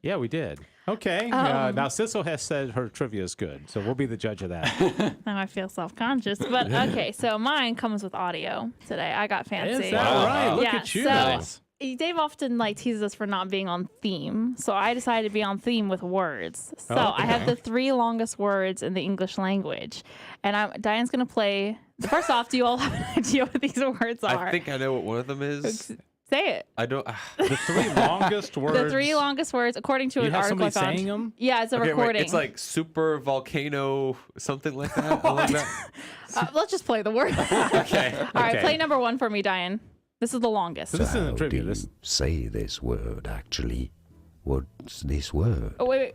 [SPEAKER 11] Yeah, we did. Okay. Now Sissel has said her trivia is good, so we'll be the judge of that.
[SPEAKER 12] Now I feel self-conscious, but okay. So mine comes with audio today. I got fancy.
[SPEAKER 11] Is that right? Look at you.
[SPEAKER 12] So
[SPEAKER 14] Nice.
[SPEAKER 12] Dave often teases us for not being on theme, so I decided to be on theme with words. So I have the 3 longest words in the English language, and Diane's gonna play. First off, do you all have an idea what these words are?
[SPEAKER 13] I think I know what one of them is.
[SPEAKER 12] Say it.
[SPEAKER 13] I don't.
[SPEAKER 11] The 3 longest words.
[SPEAKER 12] The 3 longest words, according to
[SPEAKER 11] You
[SPEAKER 12] an
[SPEAKER 11] have
[SPEAKER 12] article I
[SPEAKER 11] somebody
[SPEAKER 12] found.
[SPEAKER 11] saying them?
[SPEAKER 12] Yeah, it's a
[SPEAKER 13] Okay,
[SPEAKER 12] recording.
[SPEAKER 13] wait, it's like super volcano, something like that. I like that.
[SPEAKER 12] Let's just play the word.
[SPEAKER 13] Okay.
[SPEAKER 12] All right,
[SPEAKER 11] Okay.
[SPEAKER 12] play number 1 for me, Diane. This is the longest.
[SPEAKER 11] So this isn't trivia.
[SPEAKER 15] Do
[SPEAKER 11] This
[SPEAKER 15] you say this word actually? What's this word?
[SPEAKER 12] Oh, wait.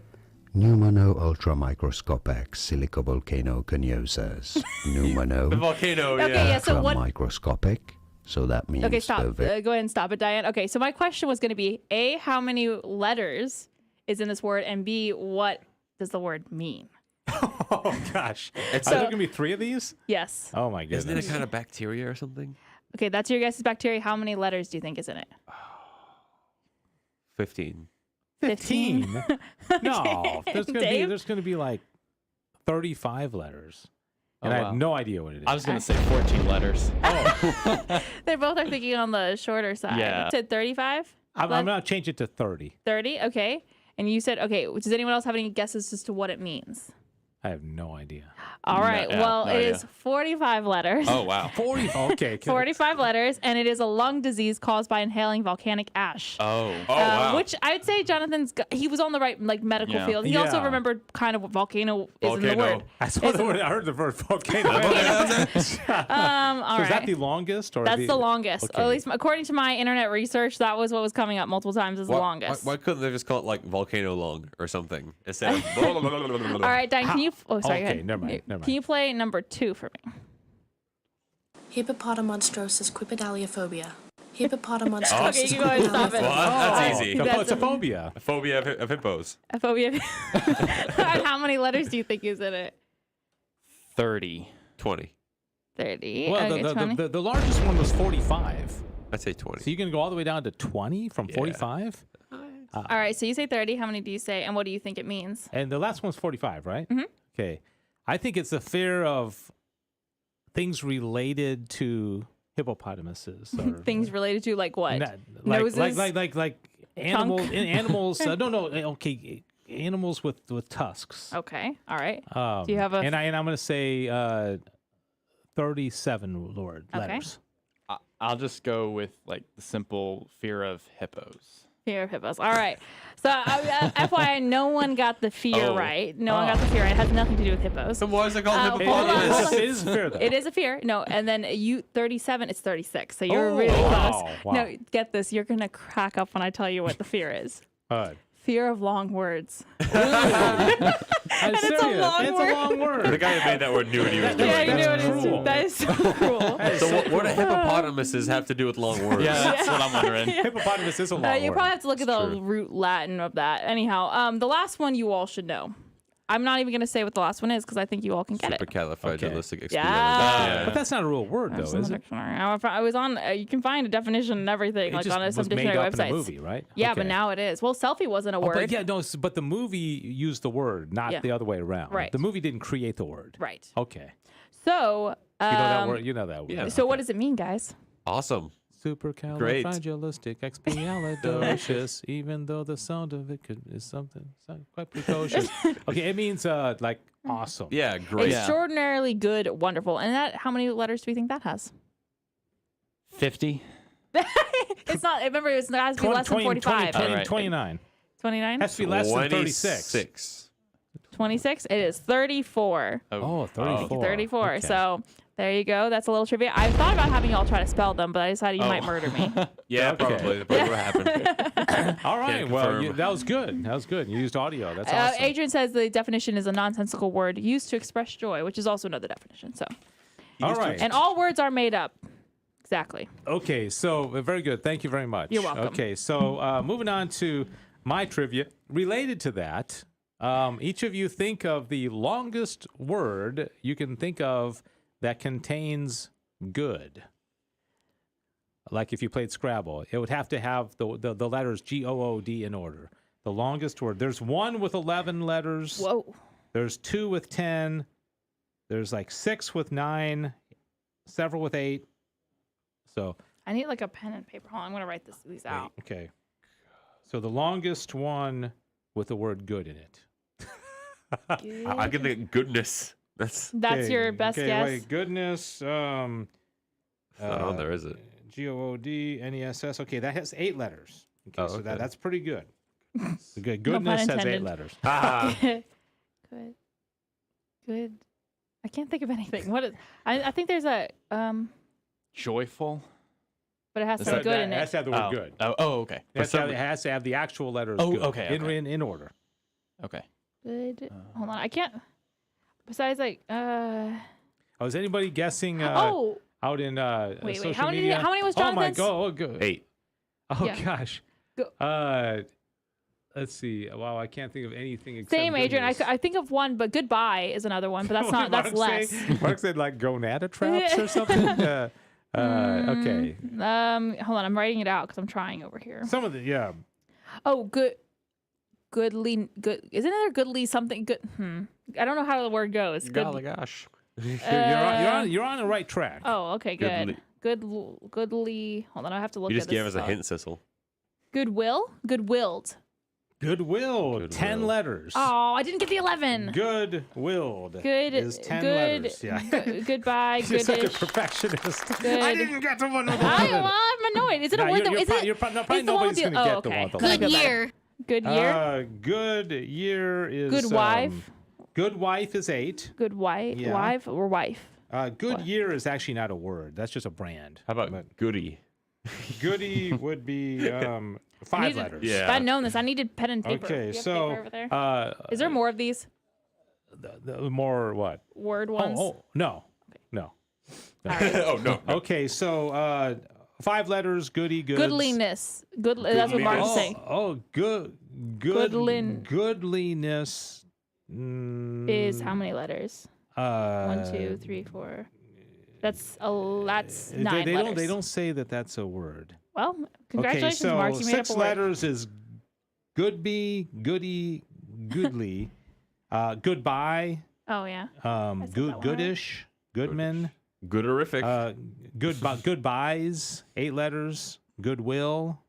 [SPEAKER 15] Pneumano ultramicroscopic silicovolcanoconiosis. Pneumano
[SPEAKER 13] The volcano.
[SPEAKER 12] Okay,
[SPEAKER 13] Yeah.
[SPEAKER 12] yeah, so what?
[SPEAKER 15] ultramicroscopic. So that means
[SPEAKER 12] Okay, stop.
[SPEAKER 15] the
[SPEAKER 12] Go ahead and stop it, Diane. Okay, so my question was going to be, A, how many letters is in this word? And B, what does the word mean?
[SPEAKER 11] Oh gosh. Are
[SPEAKER 12] So-
[SPEAKER 11] there gonna be 3 of these?
[SPEAKER 12] Yes.
[SPEAKER 11] Oh my goodness.
[SPEAKER 13] Isn't it a kind of bacteria or something?
[SPEAKER 12] Okay, that's your guess's bacteria. How many letters do you think is in it?
[SPEAKER 13] 15.
[SPEAKER 11] 15? No.
[SPEAKER 12] Dave?
[SPEAKER 11] There's gonna be like 35 letters. And
[SPEAKER 14] Oh,
[SPEAKER 11] I
[SPEAKER 14] wow.
[SPEAKER 11] have no idea what it is.
[SPEAKER 14] I was going to say 14 letters.
[SPEAKER 12] They both are thinking on the shorter side.
[SPEAKER 14] Yeah.
[SPEAKER 12] You said 35?
[SPEAKER 11] I'm gonna change it to 30.
[SPEAKER 12] 30? Okay. And you said, okay, does anyone else have any guesses as to what it means?
[SPEAKER 11] I have no idea.
[SPEAKER 12] All right.
[SPEAKER 14] yeah,
[SPEAKER 12] Well,
[SPEAKER 14] no
[SPEAKER 12] it
[SPEAKER 14] idea.
[SPEAKER 12] is 45 letters.
[SPEAKER 13] Oh wow.
[SPEAKER 11] 40. Okay.
[SPEAKER 12] 45 letters, and it is a lung disease caused by inhaling volcanic ash.
[SPEAKER 13] Oh wow.
[SPEAKER 12] Which I'd say he was on the right medical
[SPEAKER 14] Yeah.
[SPEAKER 12] field. He also
[SPEAKER 11] Yeah.
[SPEAKER 12] remembered kind of what volcano is in the word.
[SPEAKER 11] I saw the word. I heard the word volcano.
[SPEAKER 12] All
[SPEAKER 11] So
[SPEAKER 12] right.
[SPEAKER 11] is that the longest? Or
[SPEAKER 12] That's the longest.
[SPEAKER 11] Okay.
[SPEAKER 12] At least according to my internet research, that was what was coming up multiple times as the longest.
[SPEAKER 13] Why couldn't they just call it like volcano lung or something instead of? All
[SPEAKER 12] All right, Diane, can you? Oh, sorry. go
[SPEAKER 11] Okay,
[SPEAKER 12] ahead.
[SPEAKER 11] never mind.
[SPEAKER 12] Can you play number 2 for me?
[SPEAKER 16] Hippopotamonstrosis quipedaliophobia. Hippopotamus.
[SPEAKER 12] Okay, you can go ahead and stop it.
[SPEAKER 13] Well, that's easy.
[SPEAKER 11] It's a phobia.
[SPEAKER 13] A phobia of hippos.
[SPEAKER 12] A phobia. How many letters do you think is in it?
[SPEAKER 14] 30.
[SPEAKER 13] 20.
[SPEAKER 12] 30.
[SPEAKER 11] Well,
[SPEAKER 12] Okay, 20.
[SPEAKER 11] the largest one was 45.
[SPEAKER 13] I'd say 20.
[SPEAKER 11] So you can go all the way down to 20 from 45?
[SPEAKER 12] All right, so you say 30. How many do you say, and what do you think it means?
[SPEAKER 11] And the last one's 45, right?
[SPEAKER 12] Mhm.
[SPEAKER 11] Okay. I think it's the fear of things related to hippopotamuses. Or,
[SPEAKER 12] Things related to like what?
[SPEAKER 11] like,
[SPEAKER 12] Noses?
[SPEAKER 11] like animals. Animals. No. Okay. Animals with tusks.
[SPEAKER 12] Okay. All right. Do you have a?
[SPEAKER 11] And I'm going to say 37 letters.
[SPEAKER 14] I'll just go with like the simple fear of hippos.
[SPEAKER 12] Fear of hippos. All right. So, FYI, no one got the fear right. No one got the fear right. It has nothing to do with hippos.
[SPEAKER 13] So why is it called hippopotamus?
[SPEAKER 11] It is a fear, though.
[SPEAKER 12] It is a fear. No, and then 37, it's 36. So you're really
[SPEAKER 11] wow.
[SPEAKER 12] close.
[SPEAKER 11] Wow.
[SPEAKER 12] No, get this. You're going to crack up when I tell you what the fear is. Fear of long words.
[SPEAKER 11] And
[SPEAKER 12] it's a long word.
[SPEAKER 13] The guy who made that word knew what he was doing.
[SPEAKER 12] Yeah, you knew what it is. That is so cruel.
[SPEAKER 13] So what do hippopotamuses have to do with long words?
[SPEAKER 14] Yeah, that's what I'm wondering.
[SPEAKER 11] Hippopotamus is a long word.
[SPEAKER 12] You probably have to look at the root Latin of that. Anyhow, the last one you all should know. I'm not even going to say what the last one is because I think you all can get it.
[SPEAKER 13] Supercalifragilistic.
[SPEAKER 12] Yeah.
[SPEAKER 11] But that's not a real word, though, is it?
[SPEAKER 12] I was on. You can find a definition and everything, like on some dictionary
[SPEAKER 11] made up
[SPEAKER 12] websites.
[SPEAKER 11] in a movie, right?
[SPEAKER 12] Yeah,
[SPEAKER 11] Okay.
[SPEAKER 12] but now it is. Well, selfie wasn't a word.
[SPEAKER 11] But yeah, no. But the movie used the word, not the other way around.
[SPEAKER 12] Right.
[SPEAKER 11] The movie didn't create the word.
[SPEAKER 12] Right.
[SPEAKER 11] Okay.
[SPEAKER 12] So.
[SPEAKER 11] You know that word. You know that word.
[SPEAKER 13] Yeah.
[SPEAKER 12] So what does it mean, guys?
[SPEAKER 13] Awesome.
[SPEAKER 11] Supercalifragilisticexpialidocious, even though the sound of it is something quite precocious. Okay, it means like awesome.
[SPEAKER 13] Yeah, great.
[SPEAKER 12] Extraordinarily good, wonderful. And that, how many letters do we think that has?
[SPEAKER 14] 50.
[SPEAKER 12] It's not. Remember, it has to be less than 45.
[SPEAKER 11] 29.
[SPEAKER 12] 29?
[SPEAKER 11] Has to be less than 36.
[SPEAKER 12] 26? It is 34.
[SPEAKER 11] Oh, 34.
[SPEAKER 12] 34.
[SPEAKER 11] Okay.
[SPEAKER 12] So there you go. That's a little trivia. I thought about having y'all try to spell them, but I decided you might murder me.
[SPEAKER 13] Yeah, probably. That's probably what happened.
[SPEAKER 11] All right.
[SPEAKER 13] Can't
[SPEAKER 11] Well,
[SPEAKER 13] confirm.
[SPEAKER 11] that was good. That was good. You used audio. That's awesome.
[SPEAKER 12] Adrian says the definition is a nonsensical word used to express joy, which is also another definition. So,
[SPEAKER 11] All right.
[SPEAKER 12] and all words are made up. Exactly.
[SPEAKER 11] Okay, so very good. Thank you very much.
[SPEAKER 12] You're welcome.
[SPEAKER 11] Okay, so moving on to my trivia related to that. Each of you think of the longest word you can think of that contains good. Like if you played Scrabble, it would have to have the letters G-O-O-D in order. The longest word. There's one with 11 letters.
[SPEAKER 12] Whoa.
[SPEAKER 11] There's 2 with 10. There's like 6 with 9, several with 8. So
[SPEAKER 12] I need like a pen and paper. Hold on, I'm going to write these out.
[SPEAKER 11] okay. So the longest one with the word good in it.
[SPEAKER 13] I can think goodness. That's
[SPEAKER 12] your best guess?
[SPEAKER 11] Wait, goodness.
[SPEAKER 13] not on there, is it?
[SPEAKER 11] G-O-O-D-N-E-S-S. Okay, that has 8 letters. Okay, so
[SPEAKER 13] okay.
[SPEAKER 11] that's pretty good. Good.
[SPEAKER 12] No pun
[SPEAKER 11] Goodness has 8
[SPEAKER 12] intended.
[SPEAKER 11] letters.
[SPEAKER 12] Good. Good. I can't think of anything. What is? I think there's a
[SPEAKER 14] Joyful.
[SPEAKER 12] but it has to have good in
[SPEAKER 11] It has
[SPEAKER 12] it.
[SPEAKER 11] to have the word good.
[SPEAKER 14] Oh, okay.
[SPEAKER 11] It has to have the actual letters
[SPEAKER 14] Oh,
[SPEAKER 11] good.
[SPEAKER 14] okay, okay.
[SPEAKER 11] In order.
[SPEAKER 14] Okay.
[SPEAKER 12] Good. Hold on, I can't. Besides, like,
[SPEAKER 11] Oh, is anybody guessing
[SPEAKER 12] oh,
[SPEAKER 11] out in
[SPEAKER 12] wait,
[SPEAKER 11] social
[SPEAKER 12] how many?
[SPEAKER 11] media?
[SPEAKER 12] How many was
[SPEAKER 11] Oh my
[SPEAKER 12] Jonathan's?
[SPEAKER 11] god! Oh, good.
[SPEAKER 13] 8.
[SPEAKER 11] Oh
[SPEAKER 12] Yeah.
[SPEAKER 11] gosh.
[SPEAKER 12] Go.
[SPEAKER 11] Let's see. Wow, I can't think of anything except
[SPEAKER 12] Same, Adrian.
[SPEAKER 11] goodness.
[SPEAKER 12] I think of one, but goodbye is another one, but that's not. That's less.
[SPEAKER 11] Mark said like gonada traps or something. Okay.
[SPEAKER 12] Hold on, I'm writing it out because I'm trying over here.
[SPEAKER 11] Some of the
[SPEAKER 12] Oh, goodly. Good. Isn't there goodly something? Good. I don't know how the word goes.
[SPEAKER 13] Golly gosh.
[SPEAKER 11] You're on the right track.
[SPEAKER 12] Oh, okay, good. Goodly. Hold on, I have to look.
[SPEAKER 13] You just
[SPEAKER 12] at this
[SPEAKER 13] gave us a
[SPEAKER 12] spell.
[SPEAKER 13] hint, Cecil.
[SPEAKER 12] Goodwill. Goodwilled.
[SPEAKER 11] Goodwill. 10 letters.
[SPEAKER 12] Oh, I didn't get the 11.
[SPEAKER 11] Good-willed.
[SPEAKER 12] Good
[SPEAKER 11] is 10
[SPEAKER 12] good,
[SPEAKER 11] letters. Yeah.
[SPEAKER 12] Goodbye.
[SPEAKER 11] You're such a
[SPEAKER 12] Goodish.
[SPEAKER 11] perfectionist.
[SPEAKER 12] Good.
[SPEAKER 11] I didn't get the one with the
[SPEAKER 12] I'm annoyed. Is it a word that is it?
[SPEAKER 11] Probably
[SPEAKER 12] is the one with
[SPEAKER 11] nobody's going to get the one with the
[SPEAKER 12] Good
[SPEAKER 11] letter.
[SPEAKER 12] year. Good year.
[SPEAKER 11] Good year is
[SPEAKER 12] Good wife.
[SPEAKER 11] Good wife is 8.
[SPEAKER 12] Good wife.
[SPEAKER 11] Yeah.
[SPEAKER 12] Wife or wife.
[SPEAKER 11] Good year is actually not a word. That's just a brand.
[SPEAKER 13] How about goody?
[SPEAKER 11] Goody would be 5 letters.
[SPEAKER 12] If I'd known this, I needed pen and paper.
[SPEAKER 11] Okay,
[SPEAKER 12] Do you have
[SPEAKER 11] so
[SPEAKER 12] paper over there? Is there more of these
[SPEAKER 11] the more what?
[SPEAKER 12] word ones?
[SPEAKER 11] No. No.
[SPEAKER 12] All right.
[SPEAKER 13] Oh no.
[SPEAKER 11] Okay, so 5 letters, goody, goods.
[SPEAKER 12] Goodliness. That's what Mark's saying.
[SPEAKER 11] Goodliness.
[SPEAKER 12] Is how many letters? 1, 2, 3, 4. That's 9 letters.
[SPEAKER 11] They don't say that that's a word.
[SPEAKER 12] Well, congratulations,
[SPEAKER 11] okay, so
[SPEAKER 12] Mark. You made up a
[SPEAKER 11] 6
[SPEAKER 12] word.
[SPEAKER 11] letters is goodby, goody, goodly, goodbye.
[SPEAKER 12] Oh yeah.
[SPEAKER 11] Goodish, goodman,
[SPEAKER 13] gooderific,
[SPEAKER 11] goodbyes. 8 letters. Goodwill.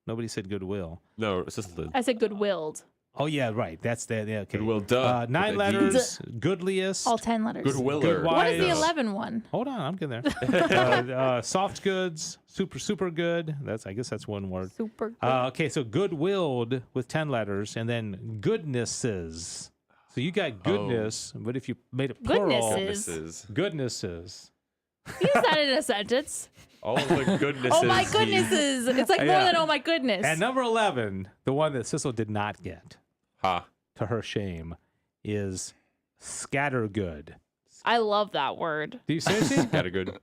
[SPEAKER 11] Nobody said goodwill.
[SPEAKER 13] No, assisted.
[SPEAKER 12] I said good-willed.
[SPEAKER 11] Oh yeah, right. That's that. Yeah, okay.
[SPEAKER 13] Goodwill. Duh.
[SPEAKER 11] 9 letters. Goodliest.
[SPEAKER 12] All 10 letters.
[SPEAKER 13] Goodwiller.
[SPEAKER 12] What is the 11 one?
[SPEAKER 11] Hold on, I'm getting there. Soft goods. Super good. I guess that's one word.
[SPEAKER 12] Super good.
[SPEAKER 11] Okay, so good-willed with 10 letters, and then goodnesses. So you got goodness, but if you made it plural, goodnesses.
[SPEAKER 12] Use that in a sentence.
[SPEAKER 13] All the goodnesses.
[SPEAKER 12] Oh my goodnesses! It's like more than oh my goodness.
[SPEAKER 11] And number 11, the one that Sissel did not get, to her shame, is scattergood.
[SPEAKER 12] I love that word.
[SPEAKER 11] Do you seriously?
[SPEAKER 13] Scattergood.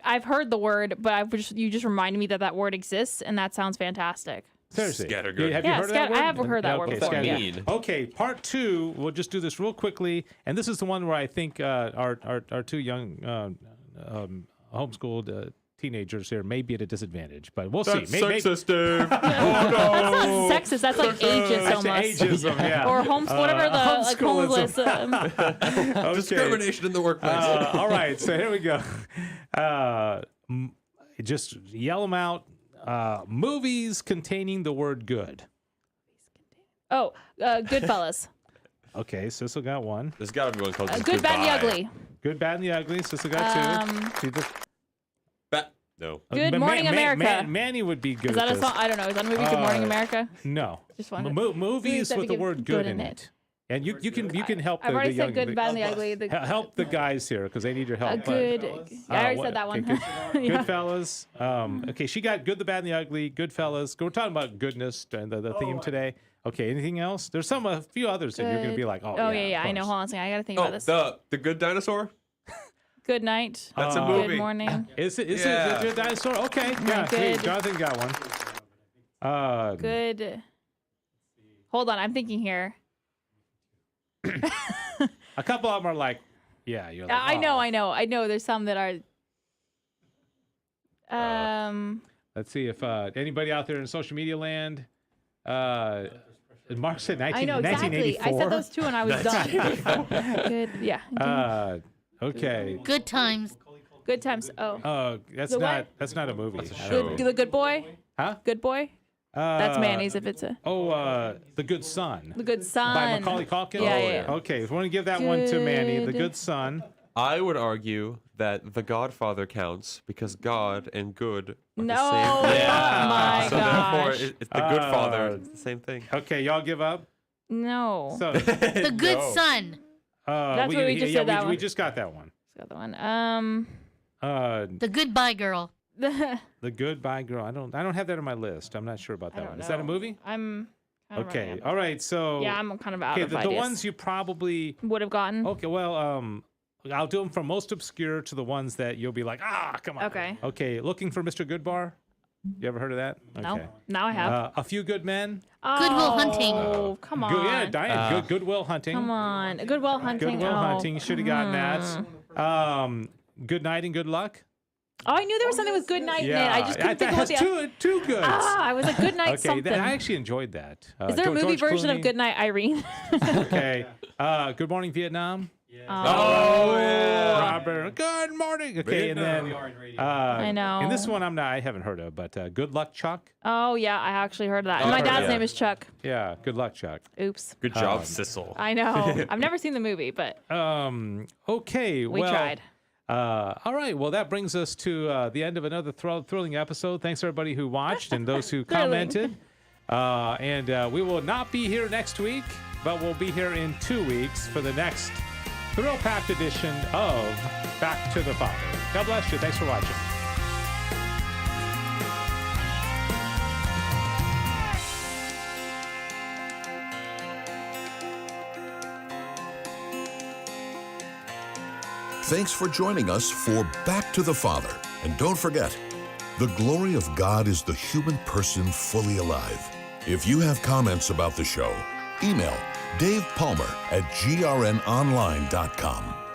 [SPEAKER 12] I've heard the word, but you just reminded me that word exists, and that sounds fantastic.
[SPEAKER 11] Seriously.
[SPEAKER 13] Scattergood.
[SPEAKER 11] Have you heard of that word?
[SPEAKER 12] I have heard that word before.
[SPEAKER 11] Yeah. Okay, part 2. We'll just do this real quickly, and this is the one where I think our 2 young homeschooled teenagers here may be at a disadvantage, but we'll see.
[SPEAKER 13] Sexist, Dave.
[SPEAKER 12] That's not sexist. That's like ageist almost.
[SPEAKER 11] Ageism, yeah.
[SPEAKER 12] Or whatever the like homeless.
[SPEAKER 13] Discrimination in the workplace.
[SPEAKER 11] All right, so here we go. Just yell them out. Movies containing the word good.
[SPEAKER 12] Oh, Goodfellas.
[SPEAKER 11] Okay, Sissel got one.
[SPEAKER 13] There's got to be one called
[SPEAKER 12] Good, Bad, and the Ugly.
[SPEAKER 11] Good, Bad, and the Ugly. Sissel got 2.
[SPEAKER 13] No.
[SPEAKER 12] Good Morning America.
[SPEAKER 11] Manny would be good.
[SPEAKER 12] Is that
[SPEAKER 11] at
[SPEAKER 12] a song? I don't know. Is that a movie? Good Morning America.
[SPEAKER 11] No.
[SPEAKER 12] Just one.
[SPEAKER 11] Movies with the word good in it. And you can help
[SPEAKER 12] I've already
[SPEAKER 11] the
[SPEAKER 12] said
[SPEAKER 11] young,
[SPEAKER 12] Good, Bad, and the Ugly.
[SPEAKER 11] help the guys here because they need your help.
[SPEAKER 12] Good. I already said that one.
[SPEAKER 11] Okay, Goodfellas. Okay, she got Good, the Bad, and the Ugly. Goodfellas. We're talking about goodness and the theme today. Okay, anything else? There's a few others that you're going to be like,
[SPEAKER 12] oh yeah. I know. Hold on a second. I got to think about this.
[SPEAKER 13] The Good Dinosaur?
[SPEAKER 12] Good night.
[SPEAKER 13] That's a movie.
[SPEAKER 12] Good morning.
[SPEAKER 11] Is it a good dinosaur? Okay. Yeah.
[SPEAKER 12] Good.
[SPEAKER 11] Jonathan got one.
[SPEAKER 12] Good. Hold on. I'm thinking here.
[SPEAKER 11] A couple of them are like, yeah, you're like,
[SPEAKER 12] I know. There's some that are.
[SPEAKER 11] Let's see if anybody out there in social media land. Mark said 1984.
[SPEAKER 12] I know exactly. I said those 2 and I was done. Good. Yeah.
[SPEAKER 11] Okay.
[SPEAKER 16] Good times.
[SPEAKER 12] Good times. Oh.
[SPEAKER 11] That's not a movie. That's a
[SPEAKER 13] show.
[SPEAKER 12] The Good Boy.
[SPEAKER 11] Huh?
[SPEAKER 12] Good Boy. That's Manny's if it's a.
[SPEAKER 11] The Good Son.
[SPEAKER 12] The Good Son.
[SPEAKER 11] By Macaulay Culkin.
[SPEAKER 12] Yeah.
[SPEAKER 11] Okay, if we want to give that one to Manny, The Good Son.
[SPEAKER 13] I would argue that The Godfather counts because God and good are
[SPEAKER 12] no.
[SPEAKER 13] the same thing.
[SPEAKER 12] Yeah. My
[SPEAKER 13] so
[SPEAKER 12] gosh.
[SPEAKER 13] therefore, it's the Good Father. It's the same thing.
[SPEAKER 11] Okay, y'all give up?
[SPEAKER 12] No.
[SPEAKER 11] So,
[SPEAKER 16] The Good Son.
[SPEAKER 12] That's what we just said that one.
[SPEAKER 11] We just got that one.
[SPEAKER 12] Got the one.
[SPEAKER 16] The Goodbye Girl.
[SPEAKER 11] The Goodbye Girl. I don't have that on my list. I'm not sure about that one. Is that a movie?
[SPEAKER 12] I'm kind of
[SPEAKER 11] okay. All right. So
[SPEAKER 12] yeah, I'm kind of out of
[SPEAKER 11] the
[SPEAKER 12] ideas.
[SPEAKER 11] ones you probably
[SPEAKER 12] would have gotten.
[SPEAKER 11] Okay. Well, I'll do them from most obscure to the ones that you'll be like, come on.
[SPEAKER 12] Okay.
[SPEAKER 11] Okay. Looking for Mr. Goodbar. You ever heard of that? Okay.
[SPEAKER 12] No. Now I have.
[SPEAKER 11] A Few Good Men.
[SPEAKER 16] Goodwill Hunting.
[SPEAKER 12] Oh, come on.
[SPEAKER 11] Yeah, Diane. Goodwill Hunting.
[SPEAKER 12] Come on. Goodwill Hunting.
[SPEAKER 11] Goodwill Hunting. Should have gotten that. Good Night and Good Luck.
[SPEAKER 12] Oh, I knew there was something with Good Night in it. I just couldn't think of what the
[SPEAKER 11] two goods.
[SPEAKER 12] I was a Good Night something.
[SPEAKER 11] I actually enjoyed that.
[SPEAKER 12] Is there a movie version of Good Night Irene?
[SPEAKER 11] Okay. Good Morning Vietnam.
[SPEAKER 12] Yeah.
[SPEAKER 13] Oh, yeah.
[SPEAKER 11] Robert. Good morning. Okay,
[SPEAKER 13] Vietnam.
[SPEAKER 11] and then
[SPEAKER 12] I know.
[SPEAKER 11] And this one I haven't heard of, but Good Luck Chuck.
[SPEAKER 12] Oh yeah, I actually heard of that. And my dad's name is Chuck.
[SPEAKER 11] Yeah, Good Luck Chuck.
[SPEAKER 12] Oops.
[SPEAKER 13] Good job, Sissel.
[SPEAKER 12] I know. I've never seen the movie, but
[SPEAKER 11] okay.
[SPEAKER 12] We tried.
[SPEAKER 11] All right. Well, that brings us to the end of another thrilling episode. Thanks everybody who watched and those who commented. And we will not be here next week, but we'll be here in 2 weeks for the next thrill-packed edition of Back to the Father. God bless you. Thanks for watching.
[SPEAKER 10] Thanks for joining us for Back to the Father. And don't forget, The glory of God is the human person fully alive. If you have comments about the show, email Dave Palmer at grnonline.com.